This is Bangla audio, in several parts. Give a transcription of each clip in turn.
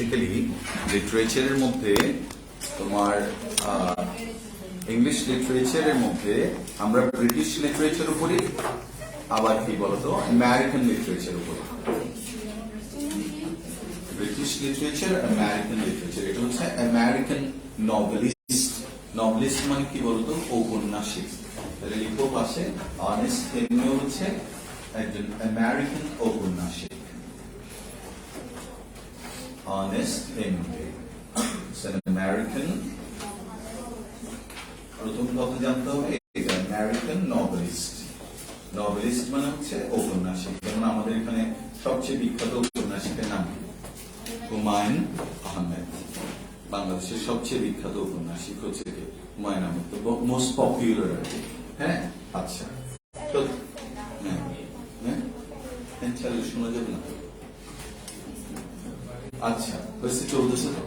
বেসিক্যালি লিটারেচারের মধ্যে তোমার ইংলিশ লিটারেচারের মধ্যে আমরা ব্রিটিশ লিটারেচার উপরে আবার কি বলতো আমেরিকান লিটারেচার উপরে ব্রিটিশ লিটারেচার আমেরিকান লিটারেচার এটা হচ্ছে আমেরিকান নভেলিস্ট নভেলিস্ট মানে কি বলতো ঔপন্যাসিক তাহলে লিখো পাশে অনেস্ট হেমিংওয়ে হচ্ছে একজন আমেরিকান ঔপন্যাসিক Ernest Hemingway is an American প্রথম কথা জানতে হবে এটা আমেরিকান নভেলিস্ট নভেলিস্ট মানে হচ্ছে ঔপন্যাসিক যেমন আমাদের এখানে সবচেয়ে বিখ্যাত ঔপন্যাসিকের নাম হুমায়ুন আহমেদ বাংলাদেশের সবচেয়ে বিখ্যাত ঔপন্যাসিক হচ্ছে হুমায়ুন আহমেদ তো মোস্ট পপুলার আর কি হ্যাঁ আচ্ছা তো হ্যাঁ হ্যাঁ চালু শোনা যাবে না আচ্ছা হয়েছে চলতেছে তো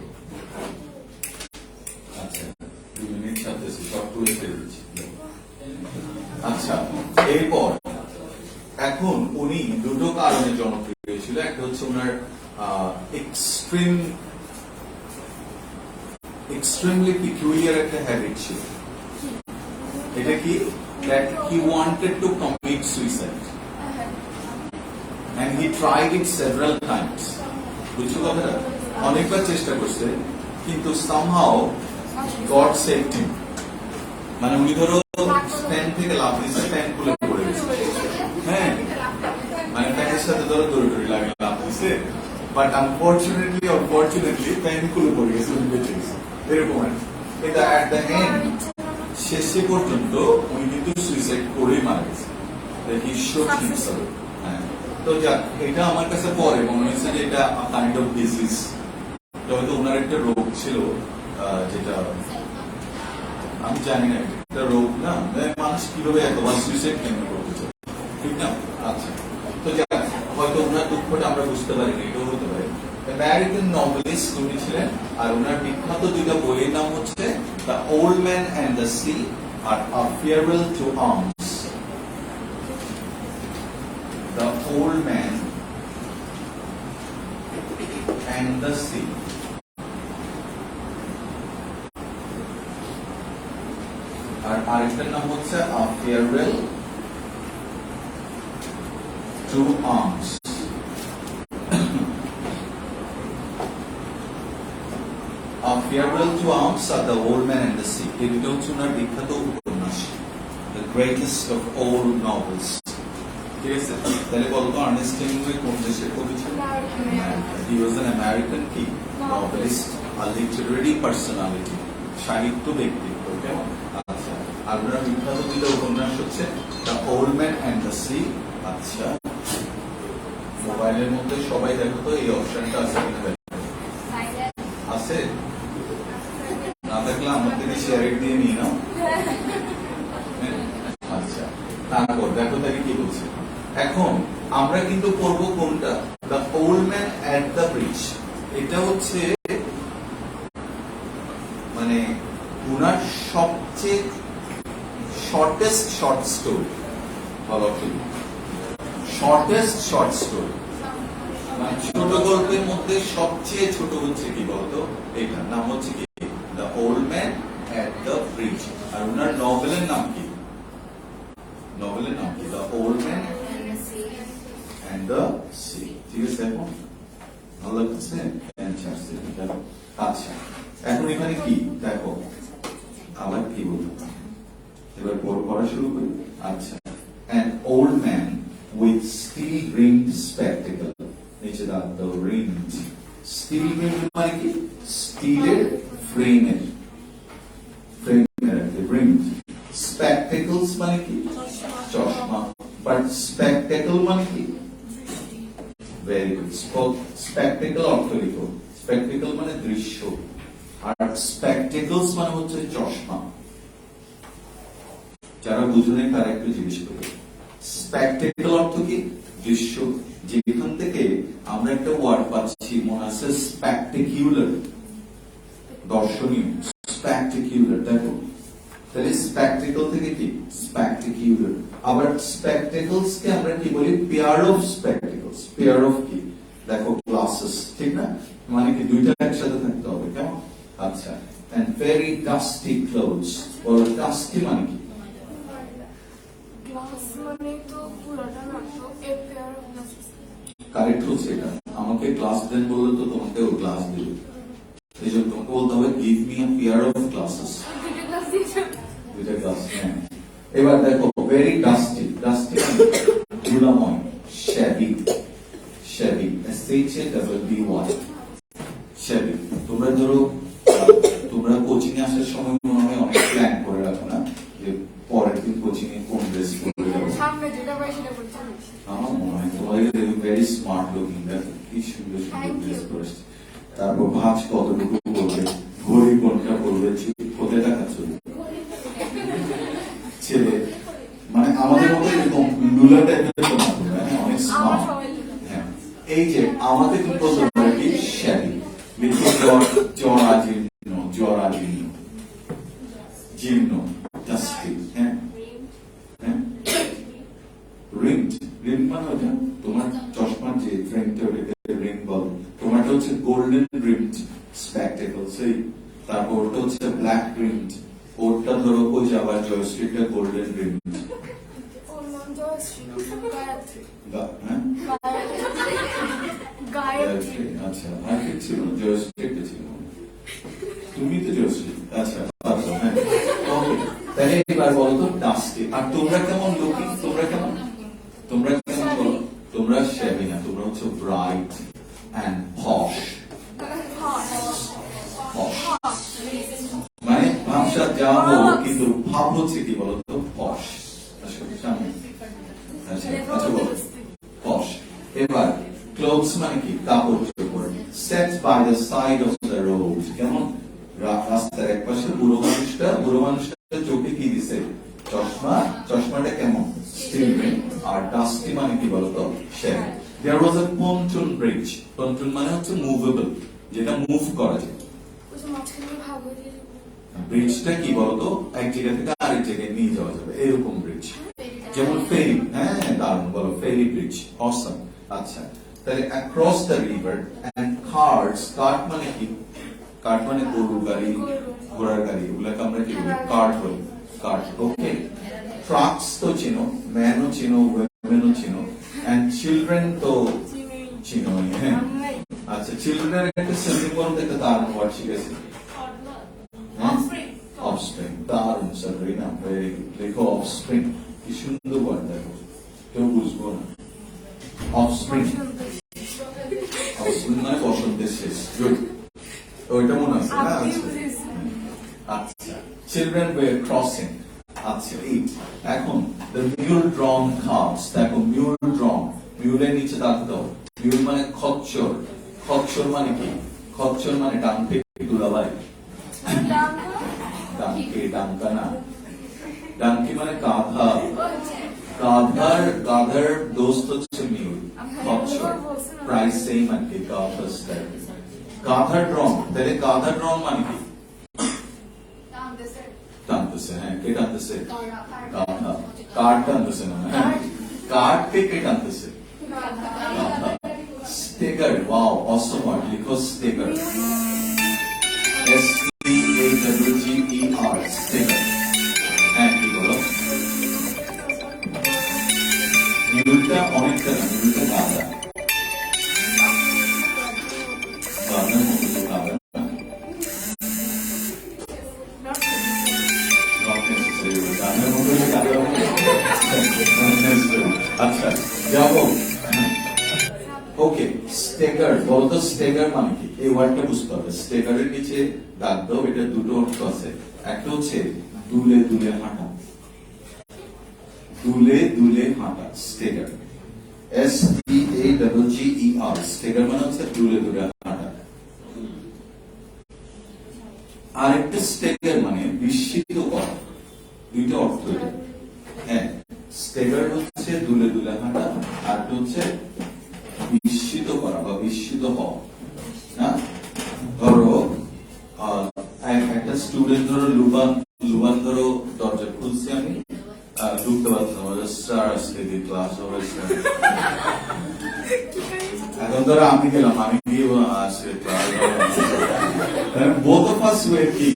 আচ্ছা 2 মিনিট চলতেছে সব করে ফেলেছি আচ্ছা এরপর এখন উনি দুটো কারণে জনপ্রিয় হয়েছিল একটা হচ্ছে ওনার এক্সট্রিমলি পিকুলিয়ার একটা হ্যাবিট ছিল এটা কি that he wanted to commit suicide and he tried it several times বুঝছো কথাটা অনেকবার চেষ্টা করছে কিন্তু somehow God saved him মানে উনি ধরো স্ট্যান্ড থেকে লাফ দিচ্ছে স্ট্যান্ড খুলে পড়ে গেছে হ্যাঁ মানে প্যানের সাথে ধরো দৌড়ি লাগে লাফ দিচ্ছে বাট আনফরচুনেটলি প্যান খুলে পড়ে গেছে উনি বেঁচে গেছে এরকম এটা অ্যাট দ্য এন্ড শেষে পর্যন্ত উনি কিন্তু সুইসাইড করেই মারা গেছে হি শট হিমসেলফ হ্যাঁ তো যাক এটা আমার কাছে পরে মনে হয়েছে যে এটা কাইন্ড অফ ডিজিজ হয়তো ওনার একটা রোগ ছিল যেটা আমি জানি না এটা রোগ না মানুষ কিভাবে এতবার সুইসাইড কেন করতে চায় ঠিক না আচ্ছা তো যাক হয়তো ওনার দুঃখটা আমরা বুঝতে পারিনি এটাও হতে পারে আমেরিকান নভেলিস্ট উনি ছিলেন আর ওনার বিখ্যাত দুইটা বইয়ের নাম হচ্ছে the old man and the sea আর a farewell to arms The Old Man and the Sea. আর আরেকটার নাম হচ্ছে A Farewell to Arms. A Farewell to Arms are The Old Man and the Sea. এই দুটো হচ্ছে ওনার বিখ্যাত উপন্যাস, the greatest of all novels. ঠিক আছে তাহলে বলতো আর্নেস্ট হেমিংওয়ে কোন দেশের কবি ছিলেন হি ওয়াজ অ্যান আমেরিকান কি নভেলিস্ট আ লিটারেরি পার্সোনালিটি সাহিত্য ব্যক্তিত্ব কেমন আচ্ছা আর ওনার বিখ্যাত দুটো উপন্যাস হচ্ছে the old man and the C আচ্ছা মোবাইলের মধ্যে সবাই দেখো তো এই অপশনটা আছে কিনা আছে না থাকলে আমার থেকে শেয়ার দিয়ে নিয়ে নাও আচ্ছা তারপর দেখো তাকে কি বলছে এখন আমরা কিন্তু পড়বো কোনটা the old man at the bridge এটা হচ্ছে মানে ওনার সবচেয়ে শর্টেস্ট শর্ট স্টোরি বলো কি শর্টেস্ট শর্ট স্টোরি মানে ছোট গল্পের মধ্যে সবচেয়ে ছোট হচ্ছে কি বলতো এটার নাম হচ্ছে কি the old man at the bridge আর ওনার নভেলের নাম কি নভেলের নাম কি the old man and the sea ঠিক আছে এখন ভালো লাগছে আচ্ছা এখন এখানে কি দেখো আবার কি বলবো এবার পড়া শুরু করি আচ্ছা an old man with steel rimmed spectacle নিচে দাও the rimmed steel rimmed মানে কি স্টিলের ফ্রেমের rimmed spectacles মানে কি চশমা বাট স্পেকটেকল মানে কি ভেরি গুড স্পেকটেকল অর্থ লিখো স্পেকটেকল মানে দৃশ্য আর স্পেকটেকলস মানে হচ্ছে চশমা যারা বুঝুন তারা একটু জিজ্ঞেস করবে স্পেকটেকল অর্থ কি দৃশ্য যেখান থেকে আমরা একটা ওয়ার্ড পাচ্ছি মনে আছে স্পেকটেকিউলার দর্শনীয় স্পেকটেকিউলার দেখো তাহলে স্পেকটেকল থেকে কি স্পেকটেকিউলার আবার স্পেকটেকলস কে আমরা কি বলি পেয়ার অফ স্পেকটেকলস পেয়ার অফ কি দেখো গ্লাসেস, ঠিক না? মানে কি দুইটা একসাথে থাকতে হবে, কেমন? আচ্ছা, and very dusty clothes, or dusty মানে কি? গ্লাস মানে তো পুরোটা না, তো a pair of glasses. Correct হচ্ছে এটা। আমাকে গ্লাস দেন বললে তো তোমাকেও গ্লাস দেবে, এই জন্য তোমাকে বলতে হবে give me a pair of glasses. দুটো গ্লাস দিয়েছে। দুইটা গ্লাস, হ্যাঁ। এবার দেখো ভেরি ডাস্টি, ডাস্টি মানে ধুলাময়, শ্যাবি, শ্যাবি, SHABBY, শ্যাবি। তোমরা ধরো তোমরা কোচিং এ আসার সময় মনে হয় অনেক প্ল্যান করে রাখো না, যে পরের দিন কোচিং এ কোন ড্রেস পরে যাবো। সামনে যেটা পাই সেটা পড়তে হবে। আমার মনে হয় তোমাদের ভেরি স্মার্ট লুকিং, দেখো কি সুন্দর সুন্দর ড্রেস পরে আসছে। তারপর ভাঁজ কতটুকু করবে, ঘড়ি কোনটা করবে, কোথায় দেখাচ্ছ ছেলে, মানে আমাদের মতো এরকম লুলা টাইপের তো না, অনেক স্মার্ট। হ্যাঁ, এই যে আমাদের কি বলতে পারে কি শ্যাবি, লিখে জরাজীর্ণ, জরাজীর্ণ, জীর্ণ, ডাস্টি। হ্যাঁ হ্যাঁ, রিংড, রিং মানে ওটা তোমার চশমার যে ফ্রেমটা, ওটাকে রিং বলে। তোমারটা হচ্ছে গোল্ডেন রিমড স্পেকটেকল, সেই তারপর ওটা হচ্ছে ব্ল্যাক রিমড, ওটা ধরো ওই যাবার জয়স্টিকটা গোল্ডেন রিমড। ওর নাম জয়শ্রী, গায়ত্রী। হ্যাঁ গায়ত্রী। আচ্ছা, আর কি ছিল? জয়স্টিকটা ছিল, তুমি তো জয়শ্রী। আচ্ছা আচ্ছা, হ্যাঁ ওকে। তাহলে এবার বলো তো ডাস্টি। আর তোমরা কেমন লুকিং? তোমরা কেমন? তোমরা কেমন বলো? তোমরা শ্যাবি না, তোমরা হচ্ছে ব্রাইট এন্ড পশ। মানে ভাবসা যা হোক, কিন্তু ভাব হচ্ছে কি বলতো? পশ। সামনে আচ্ছা আচ্ছা বলো পশ। এবার ক্লোথস মানে কি? কাপড় চোপড়। Set by the side of the road, কেমন? রাস্তার এক পাশে বুড়ো মানুষটা চোখে কি দিছে? চশমা। চশমাটা কেমন? Still ring. আর ডাস্টি মানে কি বলতো? Shabby. There was a pontoon bridge. pontoon মানে হচ্ছে মুভেবল, যেটা মুভ করা যায়। ওই যে মাঝখানে ভাগ হয়ে যায়। ব্রিজটা কি বলতো? এক জায়গা থেকে আরেক জায়গায় নিয়ে যাওয়া যাবে, এরকম ব্রিজ। যেমন ফেরি, হ্যাঁ দারুণ, বলো ফেরি ব্রিজ, অসম। আচ্ছা, তাহলে across the river and carts. Cart মানে কি? কার্ট মানে গরু গাড়ি, ঘোড়ার গাড়ি, এগুলাকে আমরা কি বলি? কার্ট বলি, কার্ট। ওকে, ট্রাকস তো চিনো, ম্যানও চিনো, ওয়েমেনও চিনো, এন্ড চিলড্রেন তো চিনো। হ্যাঁ আচ্ছা, চিলড্রেনের একটা সিম্বল বলতে একটা দারুণ ওয়ার্ড শিখেছি, অফস্প্রিং। দারুণ সাবরিনা, ভেরি গুড। লেখো অফস্প্রিং, কি সুন্দর ওয়ার্ড, দেখো কেউ বুঝবো না। অফস্প্রিং, অফস্প্রিং মানে বসন্তের শেষ। গুড, ওইটা মনে আছে না? আচ্ছা, চিলড্রেন ওয়ে ক্রসিং। আচ্ছা, এইট। এখন দ্য মিউল ড্রন কার্টস, দেখো মিউল ড্রন, মিউলের নিচে দাঁড়াতে হবে। মিউল মানে খচ্চর। খচ্চর মানে কি? খচ্চর মানে ডাঙ্কে দুলাভাই। ডাঙ্কে, ডাঙ্কা না, ডাঙ্কি মানে গাধা। গাধার দোস্ত হচ্ছে মিউল, খচ্চর। প্রাইস সেম আর কি, গাধা স্টাইল। গাধার ড্রন, তাহলে গাধার ড্রন মানে কি? টানতেছে। হ্যাঁ, কে টানতেছে? গাধা। কার টানতেছে না, হ্যাঁ কারকে কে টানতেছে? গাধা। স্টেগার, ওয়াও অসম ওয়ার্ড, লিখো স্টেগার, STAGGER, স্টেগার। হ্যাঁ কি বলো? মিউলটা অনেকটা না, মিউলটা গাধা, গাধার মতো তো গাধা। আচ্ছা যাবো। ওকে, স্টেগার বলতো, স্টেগার মানে কি? এই ওয়ার্ডটা বুঝতে হবে। স্টেগারের নিচে দাগ দাও, এটা দুটো অর্থ আছে। একটা হচ্ছে দুলে দুলে হাঁটা, দুলে দুলে হাঁটা, স্টেগার, STAGGER, স্টেগার মানে হচ্ছে দুলে দুলে হাঁটা। আরেকটা স্টেগার মানে বিস্মিত করা, দুইটা অর্থ এটা। হ্যাঁ, স্টেগার হচ্ছে দুলে দুলে হাঁটা, আর হচ্ছে বিস্মিত করা বা বিস্মিত হওয়া। হ্যাঁ, ধরো একটা স্টুডেন্ট ধরো লুবান ধরো দরজা খুলছে, আমি ঢুকতে পারছিলাম, স্যার আজকে ক্লাস হবে স্যার। এখন যেমন ধরো আমি গেলাম, আমি গিয়ে both of us were কি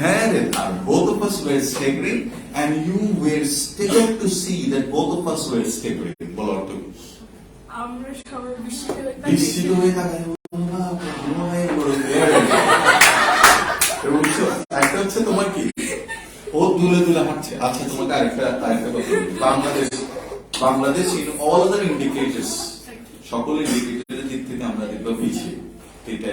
হ্যাঁ রে, আর both of us were staggering and you were staggered to see that both of us were staggering. বলো অর্থ কি? আমরা সবাই বিস্মিত বিস্মিত হয়ে থাকায় একটা হচ্ছে তোমার কি ও তুলে তুলে হাঁটছে। আচ্ছা তোমাকে আরেকটা কথা বলি। Bangladesh in all other indicators, সকল ইন্ডিকেটরের দিক থেকে আমরা দেখবো পিছিয়ে। এটা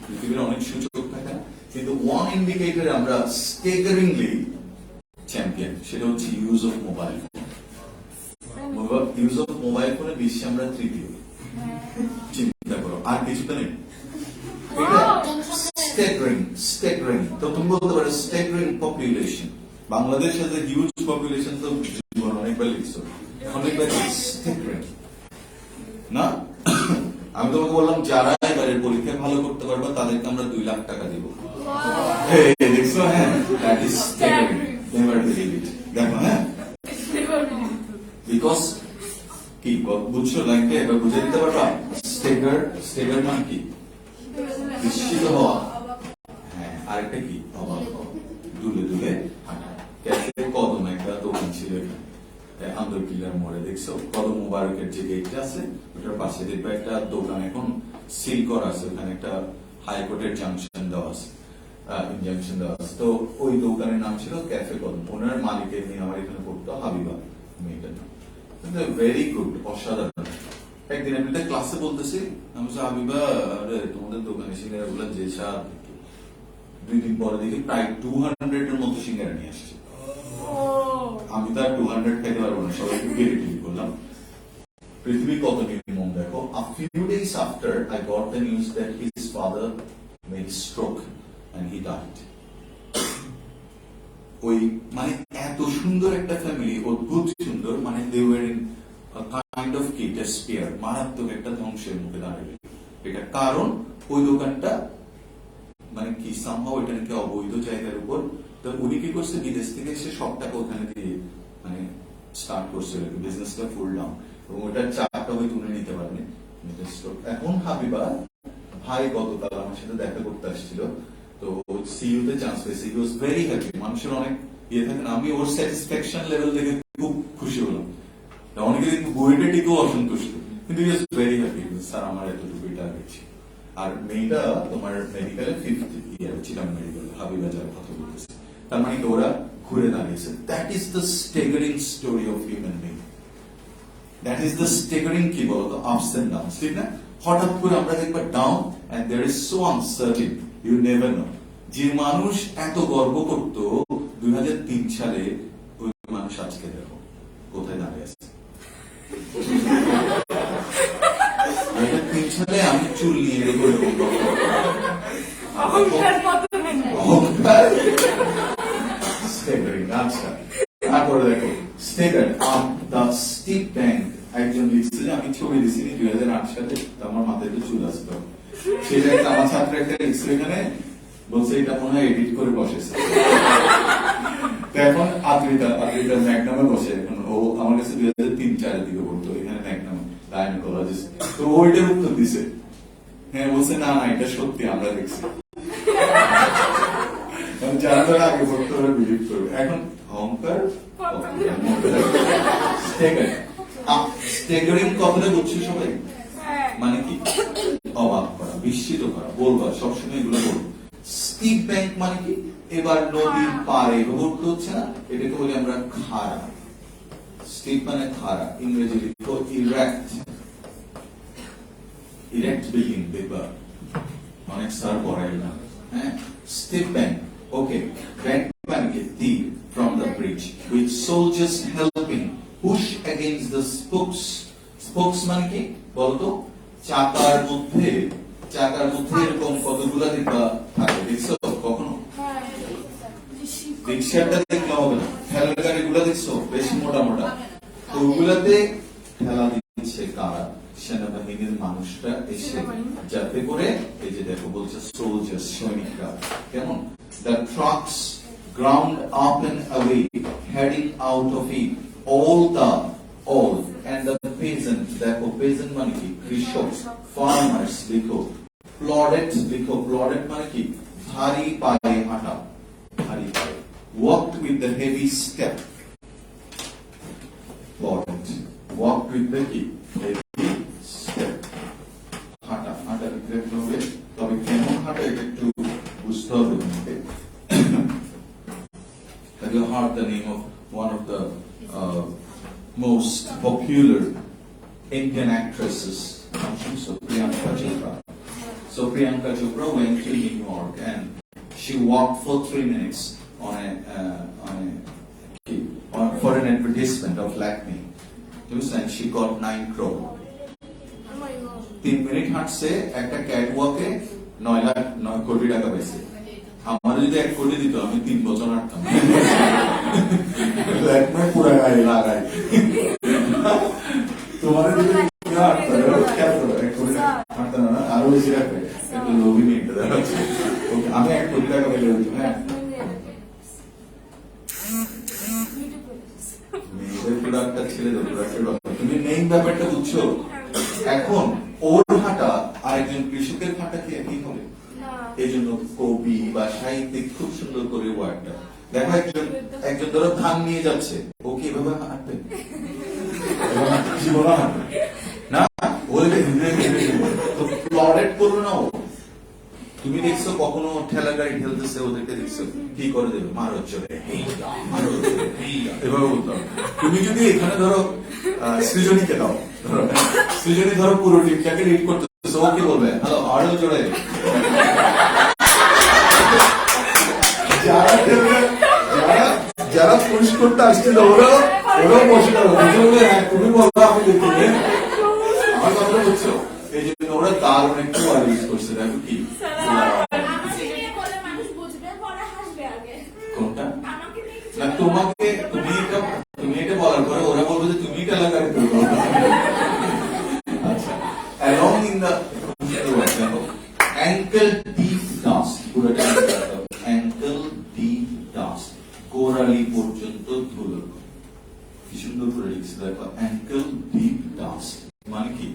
পৃথিবীর অনেক সূচক থাকে, কিন্তু ওয়ান ইন্ডিকেটরে আমরা স্টেগারিংলি চ্যাম্পিয়ন, সেটা হচ্ছে use of mobile phone. Use of mobile ফোনে বিশ্বে আমরা তৃতীয়। চিন্তা করো, আর কিছু তো নেই। Staggering. তো তুমি বলতে পারো staggering population. Bangladesh has a huge population, তো জীবন অনেকবার লিখছো, অনেকবার staggering না। আমি তোমাকে বললাম যারা এবারের পরীক্ষায় ভালো করতে পারবে তাদেরকে আমরা 2 লাখ টাকা দিব। দেখছো? হ্যাঁ, that is staggering. Never believe it. দেখো হ্যাঁ, বিকজ কি বুঝছো লাইনটা এবার বুঝে দিতে পারবা? স্টেগার মানে কি? বিস্মিত হওয়া। হ্যাঁ, আরেকটা কি? অবাক হওয়া, দুলে দুলে হাঁটা। ক্যাফে কদম একটা দোকান ছিল এখানে আন্দরকিল্লার মোড়ে, দেখছো কদম মুবারকের যে গেটটা আছে ওটার পাশে দেখবে একটা দোকান এখন সিল করা আছে, ওখানে একটা হাইকোর্টের জাংশন দেওয়া আছে, ইনজাংশন দেওয়া আছে। তো ওই দোকানের নাম ছিল ক্যাফে কদম। ওনার মালিকের নিয়ে আমার এখানে পড়তো হাবিবা মেয়েটার নাম, ভেরি গুড, অসাধারণ। একদিন আমি ক্লাসে বলতেছি, আমি বলছি হাবিবা তোমাদের দোকানে সিঙ্গারা গুলা যে স্বাদ, 2 দিন পরে দেখি প্রায় 200 এর মতো সিঙ্গারা নিয়ে আসছে। আমি তো আর 200 খাইতে পারবো না, সবাইকে কেটে টিভি করলাম। পৃথিবী কত নির্মম দেখো। A few days after I got the news that his father made stroke and he died. ওই মানে এত সুন্দর একটা ফ্যামিলি, অদ্ভুত সুন্দর, মানে they were in a kind of despair, মারাত্মক একটা ধ্বংসের মুখে দাঁড়িয়ে। এটা কারণ ওই দোকানটা মানে কি সামহাও এটা নাকি অবৈধ জায়গার উপর। তো উনি কি করছে, বিদেশ থেকে এসে সব টাকা ওখানে দিয়ে মানে স্টার্ট করছে বিজনেসটা ফুল ডাউন, এবং ওটার চাপটা হয়তো উনি নিতে পারেনি। এখন হাবিবা ভাই গতকাল আমার সাথে দেখা করতে আসছিল, তো সিইউতে চান্স পেয়েছে। হি ওয়াজ ভেরি হ্যাপি। মানুষের অনেক ইয়ে থাকে না, আমি ওর স্যাটিসফ্যাকশন লেভেল দেখে খুব খুশি হলাম। অনেকে দেখবো বইটা টিকেও অসন্তুষ্ট, কিন্তু হি ওয়াজ ভেরি হ্যাপি, স্যার আমার এতটুকু টার্গেট ছিল। আর মেয়েটা তোমার মেডিকেলে 5th ইয়ার চিরাম মেডিকেল, হাবিবা যার কথা বলতেছে, তার মানে কি ওরা ঘুরে দাঁড়িয়েছে। That is the staggering story of human being. That is the staggering কি বলতো, আপস এন্ড ডাউনস, ঠিক না? হঠাৎ করে আমরা দেখবা down and there is so uncertain, you never know. যে মানুষ এত গর্ব করত 2003 সালে, ওই মানুষ আজকে দেখো কোথায় দাঁড়িয়ে আছে। 2003 সালে আমি চুল নিয়ে আচ্ছা, তারপরে দেখো স্টেগার আপ দ্য স্টিপ ব্যাংক। একজন লিখছে যে আমি ছবি দিচ্ছি 2008 সালে, আমার মাথায় একটু চুল আসতো, সেটা একটা আমার ছাত্র একটা লিখছে এখানে, বলছে এটা মনে হয় এডিট করে বসেছে। এখন আদ্রিতা ম্যাগনামে বসে, এখন ও আমার কাছে 2003-04 দিকে পড়তো, এখানে ম্যাগনাম গাইনোকোলজিস্ট। তো ওইটার উত্তর দিছে, হ্যাঁ বলছে না এটা সত্যি, আমরা দেখছি। যারা যারা আগে পড়তো ওরা বিলিভ করবে। এখন অহংকার স্টেগারিং কথাটা বুঝছি সবাই, মানে কি অবাক করা, বিস্মিত করা, বলবা সবসময় এগুলো বলবো। স্টিপ ব্যাংক মানে কি, এবার নদীর পাড়ে ঘুরতে হচ্ছে না, এটাকে বলি আমরা খাড়া। স্টিপ মানে খাড়া, ইংরেজি লিখো ইরেক্ট। ইরেক্ট বিল্ডিং দেখবা অনেক স্যার পড়াই না, হ্যাঁ। স্টিপ ব্যাংক, ওকে। ব্যাংক মানে কি তীর from the bridge with soldiers helping push against the spokes. Spokes মানে কি বলতো, চাকার মধ্যে এরকম কতগুলা দিবা থাকে, দেখছো কখনো? রিক্সাটা দেখলে হবে না, ঠেলার গাড়িগুলো দেখছো বেশ মোটা মোটা, তো ওগুলাতে ঠেলা দিচ্ছে কারা? সেনাবাহিনীর মানুষরা এসে, যাতে করে এই যে দেখো বলছে সোলজার্স, সৈনিকরা। কেমন? The trucks ground up and away, heading out of it, all and the peasant, দেখো peasant মানে কি কৃষক, farmers লিখো, plodded লিখো, plodded মানে কি ভারী পায়ে হাঁটা, ভারী পায়ে, walked with the heavy step, plodded, walked with the কি heavy step, হাঁটা, হাঁটা লিখতে হবে, তবে কেমন হাঁটা এটা একটু বুঝতে হবে তোমাকে। Have you heard the name of one of the most popular Indian actresses? So Priyanka Chopra. So Priyanka Chopra went to New York and she walked for 3 minutes for an advertisement of Lakme. And she got 9 crore. Oh my god. 3 minute হাঁটছে একটা ক্যাটওয়াকে 9 কোটি টাকা পেয়েছে। আমার যদি 1 কোটি দিত আমি 3 বছর হাঁটতাম। ল্যাকমে পুরা গায়ে লাগাই। তোমার যদি হাঁটতে খেয়াল করো 1 কোটি হাঁটতে না আরো বেশি রাখবে। একটু লোভী মেয়ে এটা দেখাচ্ছে। ওকে আমি 1 কোটি টাকা পেলে হইতো হ্যাঁ। মেয়েদের প্রোডাক্টটা ছেড়ে দাও প্রোডাক্টের তুমি মেইন ব্যাপারটা বুঝছো। এখন ওর হাঁটা আর একজন কৃষকের হাঁটা কি একই হবে? এই জন্য কবি বা সাহিত্যিক খুব সুন্দর করে ওয়ার্ডটা দেখো, একজন ধরো ধান নিয়ে যাচ্ছে, ও কি এভাবে হাঁটবে? জীবনে হাঁটবে না, বলবে প্লডেড করবে না ও। তুমি দেখছো কখনো ঠেলা গাড়ি ঠেলতেছে, ওদেরকে দেখছো কি করে দেবে, মারো চলে এভাবে বলতে হবে। তুমি যদি এখানে ধরো সৃজনীকে দাও, ধরো সৃজনী ধরো পুরো টিমটাকে লিড করতেছে, ও কি বলবে হ্যালো আরো চলে। যারা পুশ করতে আসছিল ওরাও বসে গেল, হ্যাঁ তুমি বলো আমি দেখি আমার কথা বুঝছো। এই জন্য ওরা দারুণ একটু ওয়ার্ড ইউজ করছে, দেখো কি কোনটা না তোমাকে তুমি এটা বলার পরে ওরা বলবে যে তুমি এটা লাগাই করবো। আচ্ছা along in the ankle deep dust, পুরোটা ankle deep dust, গোড়ালি পর্যন্ত ধুলো। কি সুন্দর করে লিখছে দেখো, ankle deep dust মানে কি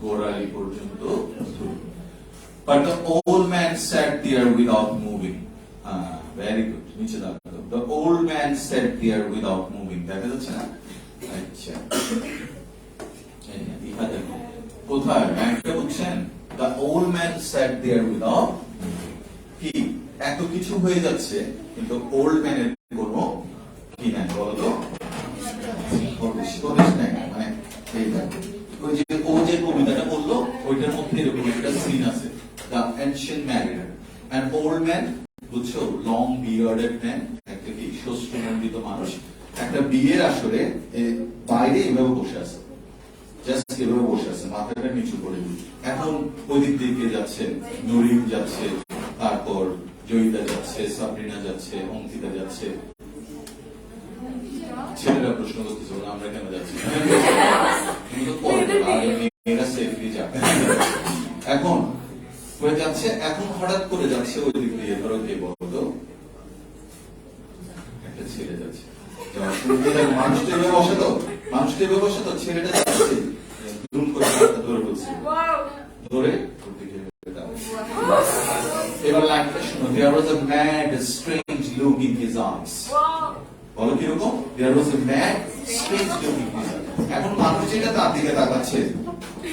গোড়ালি পর্যন্ত ধুলো। But the old man sat there without moving. Very good. নিচে দাও। The old man sat there without moving. দেখা যাচ্ছে না? আচ্ছা। কোথায় ব্যাংকটা বুঝছেন? The old man sat there without কি এত কিছু হয়ে যাচ্ছে কিন্তু ওল্ড ম্যানের কোনো কি নাই বলতো, উপদেশ নাই। মানে ওই যে ও যে কবিতাটা বললো ওইটার মধ্যে এরকম একটা সিন আছে, The Ancient Mariner, an old man, বুঝছো, লং বিয়ার্ডেড ম্যান, একটা কি সুস্থমণ্ডিত মানুষ, একটা বিয়ের আসরে বাইরে এভাবে বসে আছে, জাস্ট এভাবে বসে আছে, মাথাটা নিচু করে। এখন ওই দিক দিকে যাচ্ছে, নরিম যাচ্ছে, তারপর জয়িতা যাচ্ছে, সাবরিনা যাচ্ছে, অঙ্কিতা যাচ্ছে। ছেলেরা প্রশ্ন করতেছে আমরা কেন যাচ্ছি, মেয়েরা সেফলি যাবে। এখন হয়ে যাচ্ছে, এখন হঠাৎ করে যাচ্ছে ওই দিক দিয়ে, ধরো কে বলতো একটা ছেলে যাচ্ছে, মানুষটা এভাবে বসে তো, মানুষটা এভাবে বসে তো, ছেলেটা যাচ্ছে দুম করে ধরে বলছে, ধরে এবার লাইনটা শুনো, there was a mad strange look in his eyes. বলো কিরকম, there was a mad strange look in his eyes. এখন মানুষ যেটা তার দিকে তাকাচ্ছে,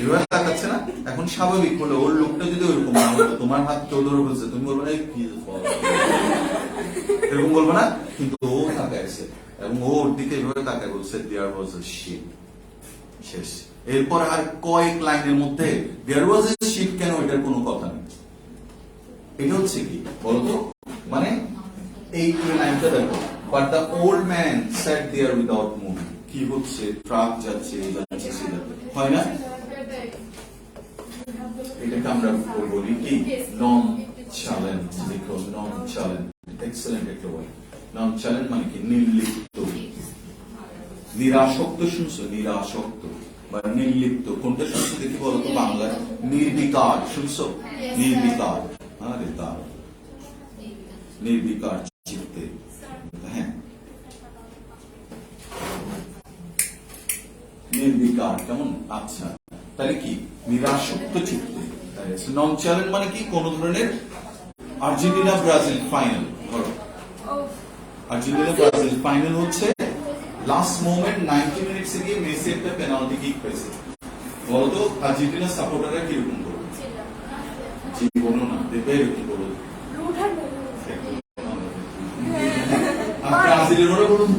এভাবে তাকাচ্ছে না, এখন স্বাভাবিক হলো ওর লোকটা যদি ওইরকম না হতো, তোমার হাত কেউ ধরে বলছে, তুমি বলবে না এরকম বলবো না, কিন্তু ও তাকাইছে এবং ওর দিকে এভাবে তাকায় বলছে there was a ship. শেষ। এরপর আর কয়েক লাইনের মধ্যে there was a ship কেন এটার কোনো কথা নেই। এটা হচ্ছে কি বলতো, মানে এই লাইনটা দেখো, but the old man sat there without moving. কি হচ্ছে, ট্রাক যাচ্ছে হয় না, এটাকে আমরা বলি কি নন চ্যালেঞ্জ। দেখো নন চ্যালেঞ্জ, এক্সেলেন্ট একটা ওয়ার্ড। নন চ্যালেঞ্জ মানে কি নির্লিপ্ত, নিরাসক্ত। শুনছো নিরাসক্ত বা নির্লিপ্ত, কোনটা শুনছো দেখি বলতো বাংলায়? নির্বিকার, শুনছো নির্বিকার, আরে তার নির্বিকার চিত্তে, হ্যাঁ নির্বিকার নির্বিকার, কেমন? আচ্ছা, তাহলে কি নিরাসক্ত চিত্তে। নন চ্যালেঞ্জ মানে কি কোন ধরনের আর্জেন্টিনা ব্রাজিল ফাইনাল, ধরো আর্জেন্টিনা ব্রাজিল ফাইনাল হচ্ছে, লাস্ট মোমেন্ট 90 মিনিটসে গিয়ে মেসি একটা পেনাল্টি কিক পেয়েছে, বলতো আর্জেন্টিনা সাপোর্টাররা কিরকম করবে? জীবনও না দেখবে এরকম করবে। আর ব্রাজিলেরও বলুন,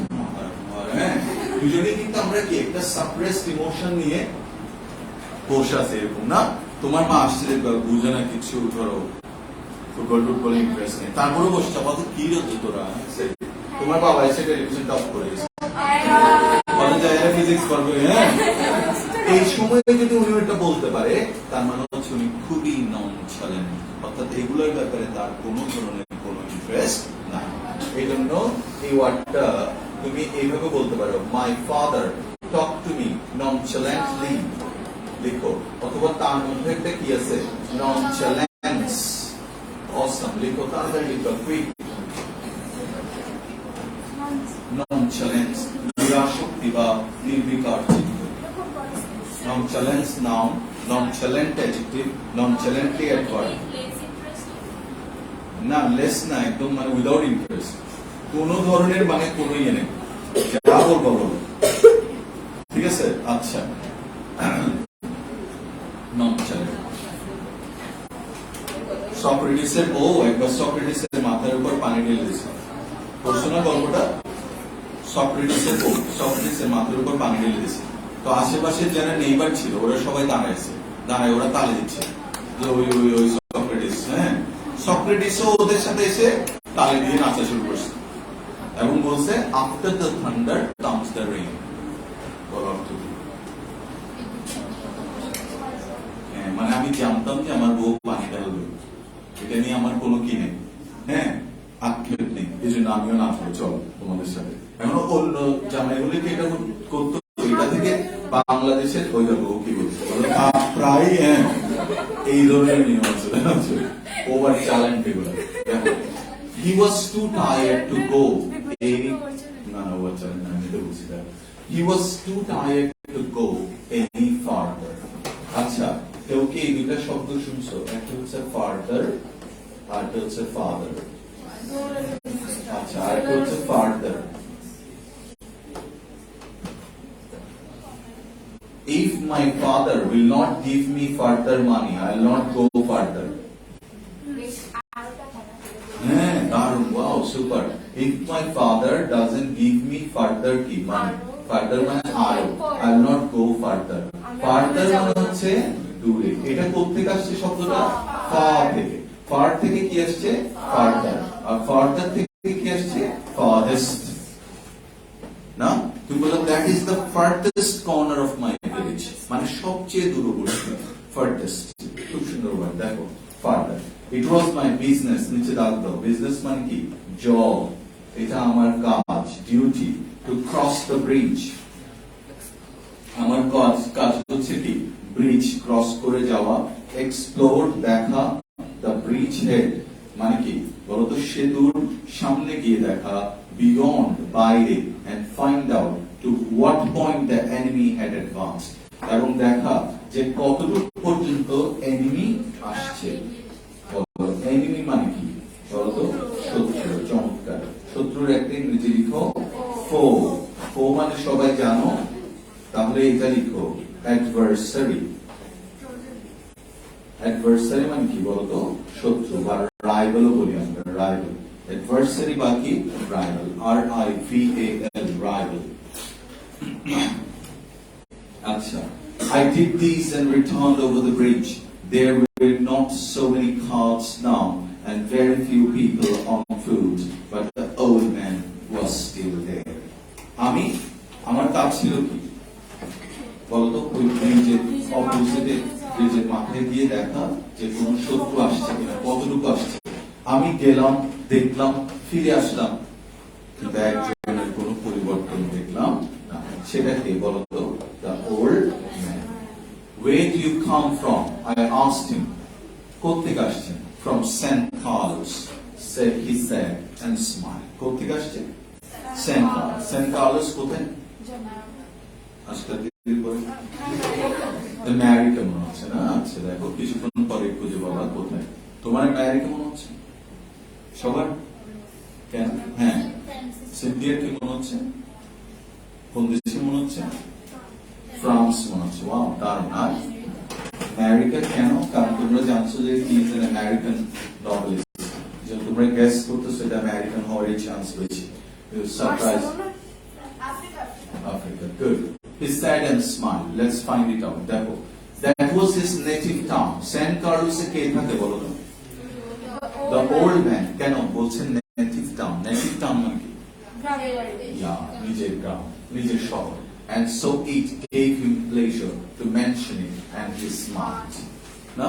হ্যাঁ দুজনেই কিন্তু আমরা কি একটা সাপ্রেসড ইমোশন নিয়ে বসে আছে, এরকম না? তোমার মা আসছে দেখবে বুঝে না কিছু, ধরো ফুটবল ইন্টারেস্ট নেই, তারপরে বসে বলতো কি হতো তোরা, তোমার বাবা এসে টেলিভিশনটা অফ করে গেছে, ফিজিক্স করবে, হ্যাঁ এই সময় যদি উনি এটা বলতে পারে, তার মানে হচ্ছে উনি খুবই ননচালেন্ট, অর্থাৎ এগুলোর ব্যাপারে তার কোনো ধরনের কোনো ইন্টারেস্ট নাই। এই জন্য এই ওয়ার্ডটা তুমি এইভাবে বলতে পারো, my father talk to me nonchalantly, লিখো, অথবা তার মধ্যে একটা কি আছে, ননচালেন্স, অসম, লিখো, তাড়াতাড়ি লিখো, কুইক, ননচালেন্স, নিরাসক্তি বা নির্বিকার চিত্ত। ননচালেন্স নাউন, ননচালেন্ট অ্যাডজেক্টিভ, ননচালেন্টলি অ্যাডভার্ব। না লেস না, একদম মানে উইদাউট ইন্টারেস্ট, কোন ধরনের মানে কোনো ইয়ে নেই, যা বলবো বলো, ঠিক আছে? আচ্ছা, ননচালেন্ট। সক্রেটিসের বউ একবার সক্রেটিসের মাথার উপর পানি ঢেলে দিয়েছে, পড়ছো না গল্পটা? সক্রেটিসের বউ সক্রেটিসের মাথার উপর পানি ঢেলে দিয়েছে, তো আশেপাশে যারা নেইবার ছিল ওরা সবাই দাঁড়ায় ওরা তালে দিচ্ছে যে ওই ওই ওই সক্রেটিস, হ্যাঁ সক্রেটিসও ওদের সাথে এসে তালে দিয়ে নাচা শুরু করছে এবং বলছে, after the thunder comes the rain. বল অর্থ কি? মানে আমি জানতাম যে আমার বউ পানি ঢালবে, এটা নিয়ে আমার কোনো কি নেই, হ্যাঁ আক্ষেপ নেই, এই জন্য আমিও নাচবো, চল তোমাদের সাথে। এখন অন্য জামাইগুলিকে এটা করতো, এটা থেকে বাংলাদেশের ওই বউ কি বলছে, প্রায় হ্যাঁ এই ধরনের নিয়ম আছে, ওভার চ্যালেঞ্জ এগুলো। He was too tired to go any, no, over challenge আমি তো বুঝি না, he was too tired to go any farther। আচ্ছা, কেউ কি এই দুইটা শব্দ শুনছো? একটা হচ্ছে ফার্দার আর একটা হচ্ছে ফাদার। আচ্ছা, আর একটা হচ্ছে further. If my father will not give me further money, I will not go further. হ্যাঁ দারুণ, wow super. If my father doesn't give me further কি money, further মানে আরো, I will not go further। Further মানে হচ্ছে দূরে, এটা কোত্থেকে আসছে শব্দটা? ফার থেকে। ফার থেকে কি আসছে? ফার্দার। আর ফার্দার থেকে কি আসছে? ফারেস্ট। না তুমি বলো that is the farthest corner of my village, মানে সবচেয়ে দূরবর্তী, ফার্থেস্ট। খুব সুন্দর ওয়ার্ড, দেখো further. It was my business, নিচে দাগ দাও, বিজনেস মানে কি? জব, এটা আমার কাজ, duty, to cross the bridge, আমার কাজ হচ্ছে কি? ব্রিজ ক্রস করে যাওয়া, এক্সপ্লোর দেখা, দ্য ব্রিজ হেড মানে কি বলতো? সেতুর সামনে গিয়ে দেখা, বিয়ন্ড বাইরে, and find out to what point the enemy had advanced, এবং দেখা যে কতদূর পর্যন্ত এনিমি আসছে। এনিমি মানে কি বলতো? শত্রু। চমৎকার, শত্রুর একটা ইংরেজি লিখো ফো। ফো মানে সবাই জানো, তাহলে এটা লিখো অ্যাডভার্সারি। অ্যাডভার্সারি মানে কি বলতো? শত্রু, বা রাইভালও বলি আমরা, রাইভাল। অ্যাডভার্সারি বা কি? Rival, RIVAL, rival. আচ্ছা, I did this and returned over the bridge. There were not so many carts now and very few people on foot, but the old man was still there. আমি, আমার কাজ ছিল কি বলতো? ওই ব্রিজের অপোজিটে, ব্রিজের মাথায় গিয়ে দেখা যে কোন শত্রু আসছে কিনা, কতটুকু আসছে। আমি গেলাম, দেখলাম, ফিরে আসলাম, কিন্তু একজনের কোন পরিবর্তন দেখলাম না। সেটাকে বলতো? The old man. Where do you come from? I asked him. কোত্থেকে আসছেন? From St. Carlos, said he said and smiled. কোত্থেকে আসছেন? St. Carlos। St. Carlos কোথায়? আজকাল পরে আমেরিকা মনে হচ্ছে না? আচ্ছা দেখো কিছুক্ষণ পরে খুঁজে পাবা কোথায়। তোমার আমেরিকা মনে হচ্ছে সবার? কেন? হ্যাঁ, সিনথিয়ার কি মনে হচ্ছে? কোন দেশে মনে হচ্ছে? ফ্রান্স মনে হচ্ছে। ওয়াও, তার আর আমেরিকা কেন? কারণ তোমরা জানছো যে হি ইজ অ্যান আমেরিকান নভেলিস্ট। যে তোমরা গেস করতেছো এটা আমেরিকান হওয়ার চান্স বেশি। Surprise. Africa. Good. He said and smiled. Let's find it out. দেখো, that was his native town. San Carlos কে থাকে বলো তো? The old man. কেন বলছেন native town? Native town মানে কি? Yeah, নিজের গ্রাম, নিজের শহর. And so it gave him pleasure to mention it, and he smiled. না?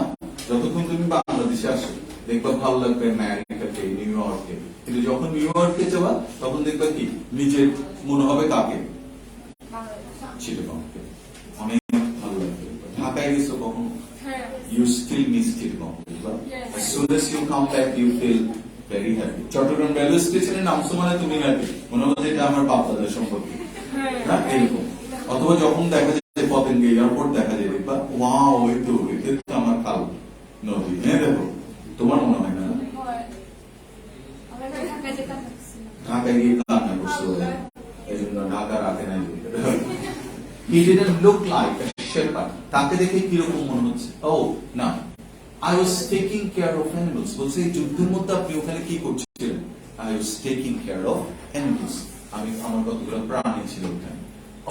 যতক্ষণ তুমি বাংলাদেশে আসো দেখবা ভালো লাগবে আমেরিকাকে, নিউ ইয়র্কে, কিন্তু যখন নিউ ইয়র্কে যাবা তখন দেখবা কি নিজের মনে হবে কাকে? চিটাগংকে। অনেক ভালো লাগবে। ঢাকায় গেছো কখনো? You still miss Chittagong. As soon as you come back, you feel very happy. Chittagong railway স্টেশনে নামছো মানে তুমি হ্যাপি, মনে হবে এটা আমার বাপ দাদার সম্পর্কে, না এরকম। অথবা যখন দেখা যায় যে পতেঙ্গে এয়ারপোর্ট দেখা যায় দেখবা ওয়াও, এই তো এটা তো আমার খাল নদী। হ্যাঁ দেখো, তোমার মনে হয় না? ঢাকায় গিয়ে কান্না করছো, এই জন্য ঢাকা রাখে নাই। He didn't look like a shepherd. তাকে দেখে কিরকম মনে হচ্ছে? Oh, না, I was taking care of animals. বলছে এই যুদ্ধের মধ্যে আপনি ওখানে কি করছিলেন? I was taking care of animals. আমি আমার কতগুলো প্রাণী ছিল ওখানে।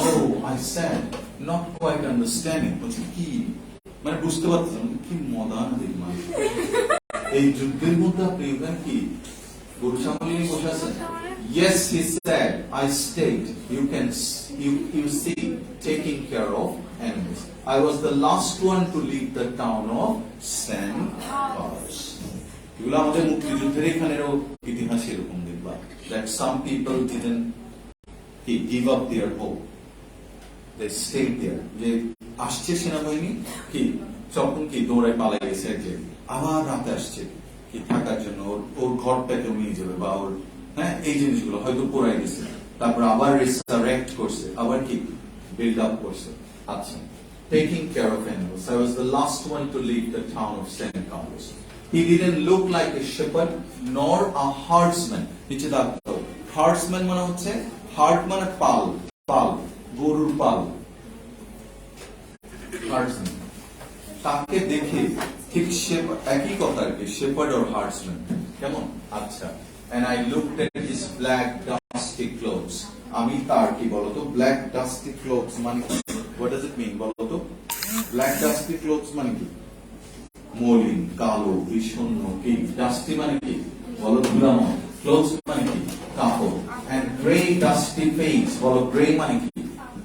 Oh, I said, not quite understanding. বলছে কি? মানে বুঝতে পারছিলাম কি মদান দিন মানে এই যুদ্ধের মধ্যে আপনি ওখানে কি গরু ছাগল নিয়ে বসে আছেন? Yes, he said, I stayed. You see, taking care of animals. I was the last one to leave the town of San Carlos. এগুলো আমাদের মুক্তিযুদ্ধের এখানেরও ইতিহাস এরকম দেখবা, that some people didn't give up their hope. They stayed there. যে আসছে সেনাবাহিনী কি তখন কি দৌড়ায় পালাই গেছে, যে আবার রাতে আসছে কি থাকার জন্য, ওর ঘরটাকে নিয়ে যাবে বা ওর, হ্যাঁ এই জিনিসগুলো হয়তো পোড়াই গেছে, তারপর আবার রিসারেক্ট করছে, আবার কি বিল্ড আপ করছে। আচ্ছা, taking care of animals. I was the last one to leave the town of San Carlos. He didn't look like a shepherd nor a herdsman. নিচে দাও, herdsman মানে হচ্ছে হার্ট মানে পাল, পাল গরুর পাল, herdsman। তাকে দেখে ঠিক একই কথা আর কি, shepherd or herdsman কেমন? আচ্ছা, and I looked at his black dusty clothes. আমি তার কি বলতো black dusty clothes মানে কি? What does it mean বলতো? Black dusty clothes মানে কি? মলিন, কালো, বিষণ্ণ। কি ডাস্টি মানে কি বলো? ধুলাময়। ক্লোথস মানে কি? কাপড়। and gray dusty face বলো, গ্রে মানে কি?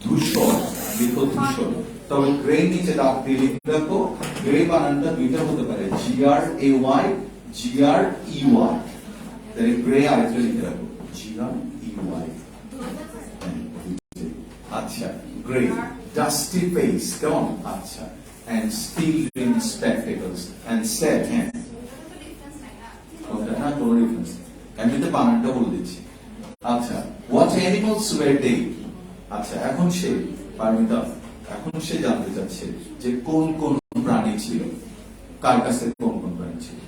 ধূসর। লিখো ধূসর। তবে গ্রে নিচে দাগ দিয়ে লিখে রাখো, গ্রে বানানটা দুইটা হতে পারে, GRAY, GREY। তাহলে গ্রে আরেকটা লিখে রাখো, GREY। আচ্ছা, গ্রে ডাস্টি ফেস কেমন? আচ্ছা, and steel rimmed spectacles and said, হ্যাঁ ওটা না কোনো ডিফারেন্স, এমনিতে বানানটা বলে দিচ্ছি। আচ্ছা, what animals were they? আচ্ছা, এখন সে পারমিতা, এখন সে জানতে চাচ্ছে যে কোন কোন প্রাণী ছিল, কার কাছে কোন কোন প্রাণী ছিল?